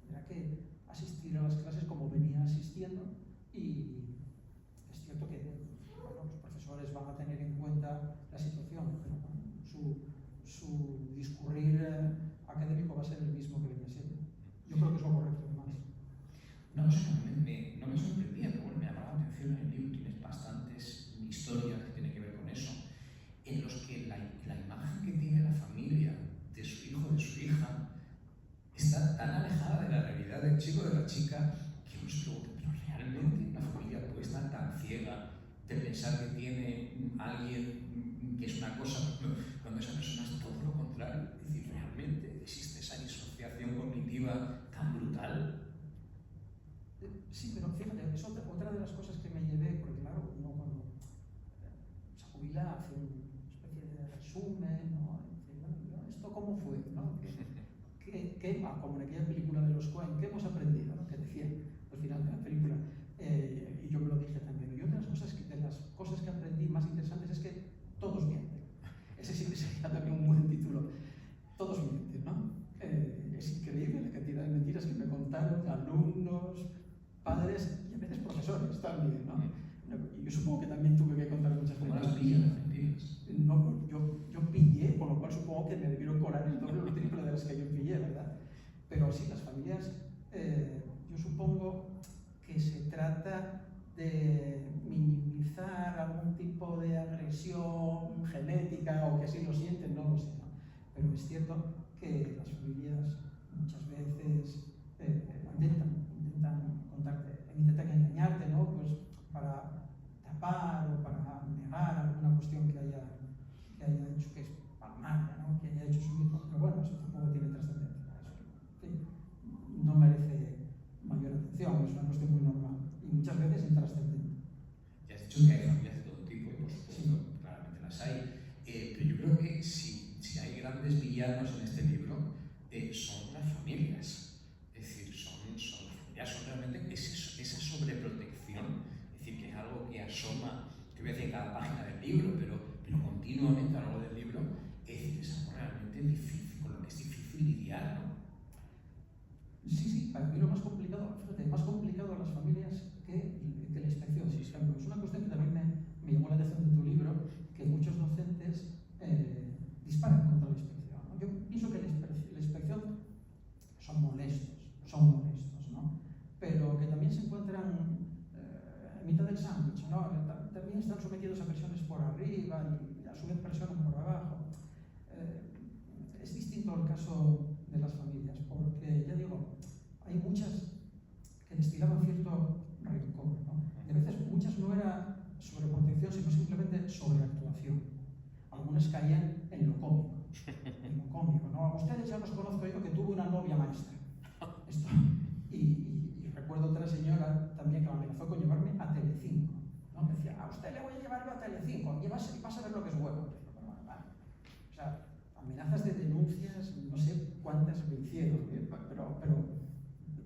tendrá que asistir a las clases como venía asistiendo y es cierto que bueno, los profesores van a tener en cuenta la situación, pero su discurrir académico va a ser el mismo que venía siendo. Yo creo que es lo correcto, además. Una cosa que no me sorprendía, pero bueno, me llamaba la atención en el libro, tienes bastantes historias que tienen que ver con eso, en los que la imagen que tiene la familia de su hijo o de su hija está tan alejada de la realidad del chico o de la chica que uno se pregunta, pero realmente una familia puede estar tan ciega de pensar que tiene alguien que es una cosa cuando esa persona es todo lo contrario. Es decir, realmente existe esa disociación cognitiva tan brutal. Sí, pero fíjate, es otra de las cosas que me llevé, porque claro, uno cuando se jubila hace una especie de resumen, ¿no? Dice, bueno, ¿esto cómo fue? ¿No? Como en aquella película de los Coen, ¿qué hemos aprendido? ¿No? Que decía al final de la película, y yo me lo dije también, y otra de las cosas que aprendí más interesantes es que todos mienten. Ese sí que sería también un buen título. Todos mienten, ¿no? Es increíble la cantidad de mentiras que me contaron alumnos, padres y a veces profesores también, ¿no? Yo supongo que también tuve que contar muchas mentiras. ¿Cómo las pillas? No, yo pillé, con lo cual supongo que me debieron cobrar el doble o el triple de las que yo pillé, ¿verdad? Pero sí, las familias, yo supongo que se trata de minimizar algún tipo de agresión genética o que así lo sienten, no lo sé, ¿no? Pero es cierto que las familias muchas veces intentan engañarte, ¿no? Pues para tapar o para negar alguna cuestión que haya hecho, que es palmaria, ¿no? Que haya hecho su hijo. Pero bueno, eso tampoco tiene trascendencia. Sí, no merece mayor atención, es una cuestión muy normal y muchas veces intrascendente. Ya has dicho que hay familias de todo tipo, y por supuesto, sí, claramente las hay. Pero yo creo que si hay grandes villanos en este libro, son las familias. Es decir, son realmente esa sobreprotección. Es decir, que es algo que asoma, que voy a decir en cada página del libro, pero continuamente a lo largo del libro, es algo realmente difícil, con lo que es difícil lidiar, ¿no? Sí, para mí lo más complicado, fíjate, más complicado a las familias que la inspección. Sí, es una cuestión que también me llamó la atención de tu libro, que muchos docentes disparan contra la inspección, ¿no? Yo pienso que la inspección son molestos, ¿no? Pero que del sándwich, ¿no? También están sometidos a presiones por arriba y a su vez presionan por abajo. Es distinto el caso de las familias, porque ya digo, hay muchas que destilaban cierto rencor, ¿no? Y a veces muchas no era sobreprotección, sino simplemente sobreactuación. Algunas caían en lo cómico, ¿no? A ustedes ya los conozco yo que tuve una novia maestra. Esto. Y recuerdo otra señora también que me amenazó con llevarme a Telecinco, ¿no? Me decía, a usted le voy a llevar yo a Telecinco y vas a ver lo que es huevo. O sea, amenazas de denuncias, no sé cuántas me hicieron, pero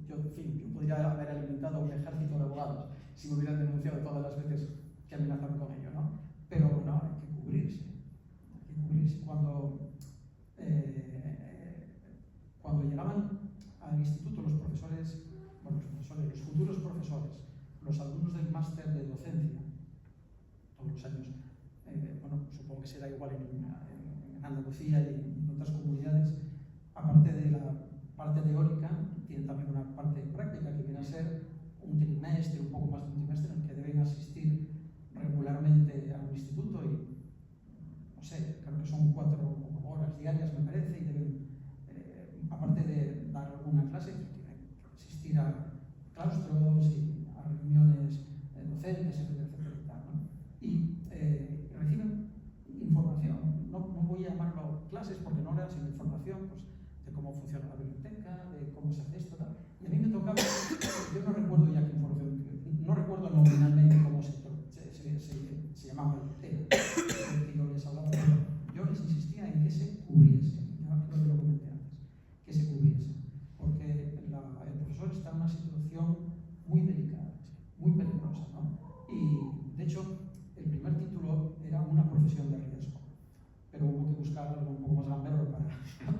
yo, en fin, yo podría haber alimentado un ejército de abogados si me hubieran denunciado todas las veces que amenazaron con ello, ¿no? Pero bueno, hay que cubrirse. Cuando llegaban al instituto los profesores, los futuros profesores, los alumnos del máster de docencia, todos los años, supongo que será igual en Andalucía y en otras comunidades, aparte de la parte teórica, tienen también una parte práctica que viene a ser un trimestre, un poco más de un trimestre, en el que deben asistir regularmente a un instituto y, no sé, creo que son 4 horas diarias, me parece, y deben, aparte de dar alguna clase, tienen que asistir a claustros y a reuniones docentes, etcétera, ¿no? Y reciben información, no voy a llamarlo clases porque no era sino información, pues, de cómo funciona la biblioteca, de cómo se hace esto, tal. Y a mí me tocaba, yo no recuerdo ya qué información, no recuerdo nominalmente cómo se llamaba el tema que yo les hablaba, yo les insistía en que se cubriese, ya creo que lo comenté antes, que se cubriese, porque el profesor está en una situación muy delicada, muy peligrosa, ¿no? Y de hecho, el primer título era una profesión de riesgo, pero hubo que buscar algo un poco más gamberro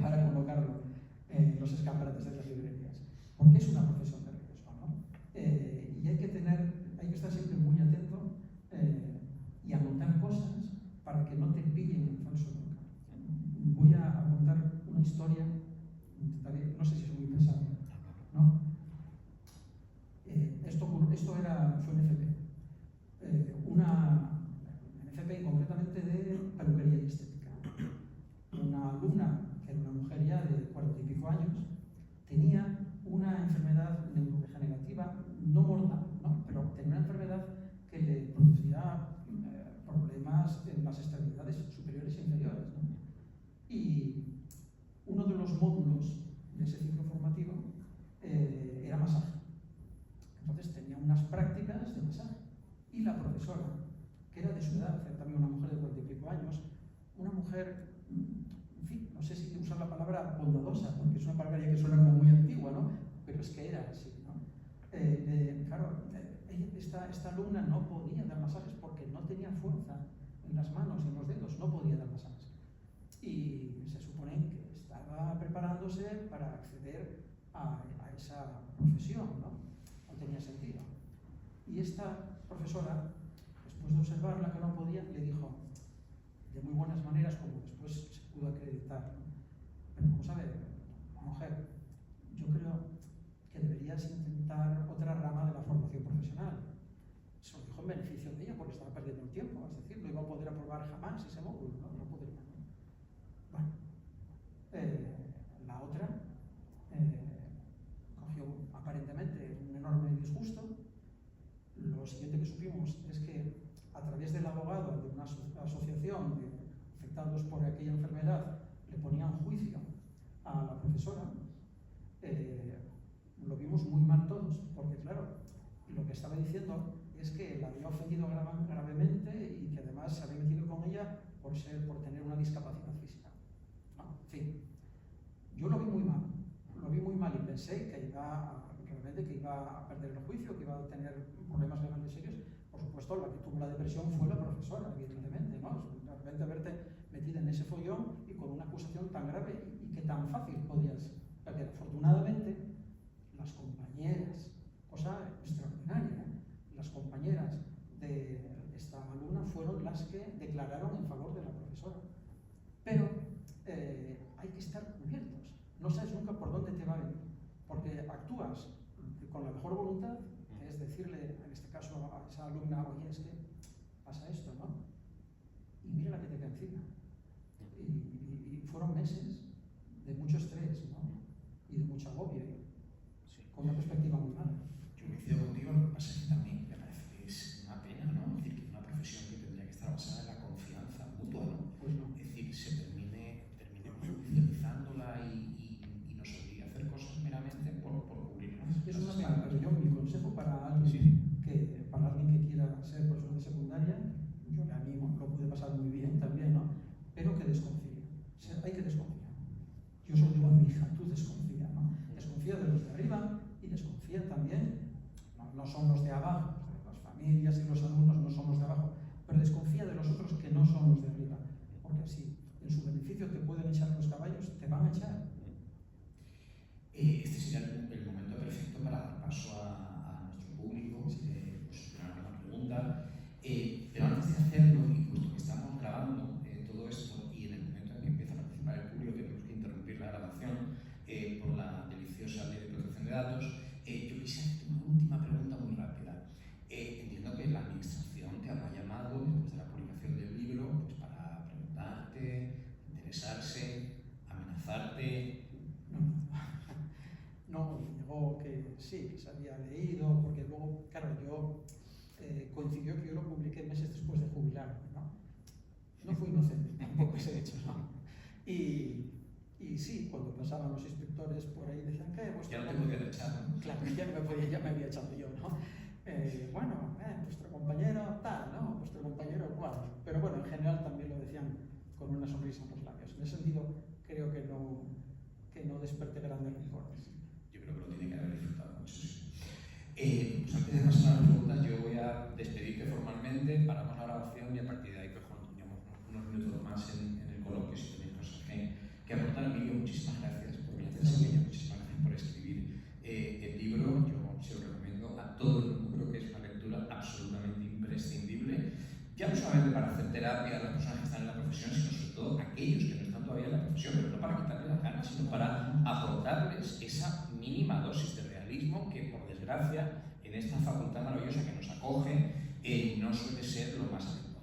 para colocarlo en los escaparates de las librerías, porque es una profesión de riesgo, ¿no? Y hay que estar siempre muy atento y anotar cosas para que no te pillen en falso nunca. Voy a contar una historia, no sé si es muy pesado, ¿no? Esto fue en FP. En FP concretamente de peluquería y estética. Una alumna, que era una mujer ya de 40 y pico años, tenía una enfermedad neurodegenerativa, no mortal, ¿no? Pero tenía una enfermedad que le producía problemas en las extremidades superiores e inferiores, ¿no? Y uno de los módulos de ese ciclo formativo era masaje. Entonces tenía unas prácticas de masaje. Y la profesora, que era de su edad, era también una mujer de 40 y pico años, una mujer, en fin, no sé si usar la palabra bondadosa, porque es una palabra ya que suena como muy antigua, ¿no? Pero es que era así, ¿no? Claro, esta alumna no podía dar masajes porque no tenía fuerza en las manos y en los dedos, no podía dar masajes. Y se supone que estaba preparándose para acceder a esa profesión, ¿no? No tenía sentido. Y esta profesora, después de observarla que no podía, le dijo, de muy buenas maneras, como después se pudo acreditar, ¿no? Pero como sabe, mujer, yo creo que deberías intentar otra rama de la formación profesional. Se lo dijo en beneficio de ella porque estaba perdiendo el tiempo, es decir, no iba a poder aprobar jamás ese módulo, no podría, ¿no? Bueno, la otra cogió aparentemente un enorme disgusto. Lo siguiente que supimos es que a través del abogado de una asociación de afectados por aquella enfermedad le ponían juicio a la profesora. Lo vimos muy mal todos, porque claro, lo que estaba diciendo es que la había ofendido gravemente y que además se había metido con ella por tener una discapacidad física. No, en fin, yo lo vi muy mal y pensé que realmente que iba a perder el juicio, que iba a tener problemas legales serios. Por supuesto, la que tuvo la depresión fue la profesora, evidentemente, ¿no? Realmente haberte metido en ese follón y con una acusación tan grave y que tan fácil podías perder. Afortunadamente, las compañeras, cosa extraordinaria, las compañeras de esta alumna fueron las que declararon en favor de la profesora. Pero hay que estar cubiertos, no sabes nunca por dónde te va a venir, porque actúas con la mejor voluntad, que es decirle, en este caso a esa alumna, oye, es que pasa esto, ¿no? Y mira la que te queda encima. Y fueron meses de mucho estrés, ¿no? Y de mucho agobio, Sí. con una perspectiva muy mala. Yo coincido contigo, lo que pasa es que también me parece que es una pena, ¿no? Es decir, que es una profesión que tendría que estar basada en la confianza mutua, ¿no? Pues no. Es decir, se terminemos judicializándola y nos obligue a hacer cosas meramente por cubrirnos. Es una pena, pero yo mi consejo para alguien, para alguien que quiera ser profesor de secundaria, yo le animo, lo puede pasar muy bien también, ¿no? Pero que desconfíe. O sea, hay que desconfiar. Yo solo digo a mi hija, tú desconfía, ¿no? Desconfía de los de arriba y desconfía también, no son los de abajo, las familias y los alumnos no son los de abajo, pero desconfía de los otros que no son los de arriba, porque así, en su beneficio te pueden echar los caballos, te van a echar. Este sería el momento perfecto para dar paso a nuestro público, pues tener alguna pregunta. Pero antes de hacerlo, y puesto que estamos grabando todo esto, y en el momento en que empieza a participar el público tenemos que interrumpir la grabación por la deliciosa ley de protección de datos, yo quisiera hacerte una última pregunta muy rápida. Entiendo que la administración te habrá llamado después de la publicación del libro pues, para preguntarte, interesarse, amenazarte. No, llegó que sí, que se había leído, porque luego, claro, yo coincidió que yo lo publiqué meses después de jubilarme, ¿no? No fui inocente, tampoco ese hecho, ¿no? Y sí, cuando pasaban los inspectores por ahí decían que ya no te podían echar, ¿no? Claro, ya me había echado yo, ¿no? Vuestro compañero tal, ¿no? Vuestro compañero cual. Pero bueno, en general también lo decían con una sonrisa en los labios. En ese sentido, creo que no desperté grandes rencores. Yo creo que lo tiene que haber disfrutado mucho, sí. Pues antes de pasar a las preguntas, yo voy a despedirte formalmente, paramos la grabación y a partir de ahí pues continuamos unos minutos más en el coloquio si tenéis cosas que aportar. Emilio, muchísimas gracias por venir a Sevilla, muchísimas gracias por escribir el libro. Yo se lo recomiendo a todo el mundo, creo que es una lectura absolutamente imprescindible, ya no solamente para hacer terapia a las personas que están en la profesión, sino sobre todo a aquellos que no están todavía en la profesión, pero no para quitarles las ganas, sino para aportarles esa mínima dosis de realismo que, por desgracia, en esta facultad maravillosa que nos acoge, no suele ser lo más adecuado.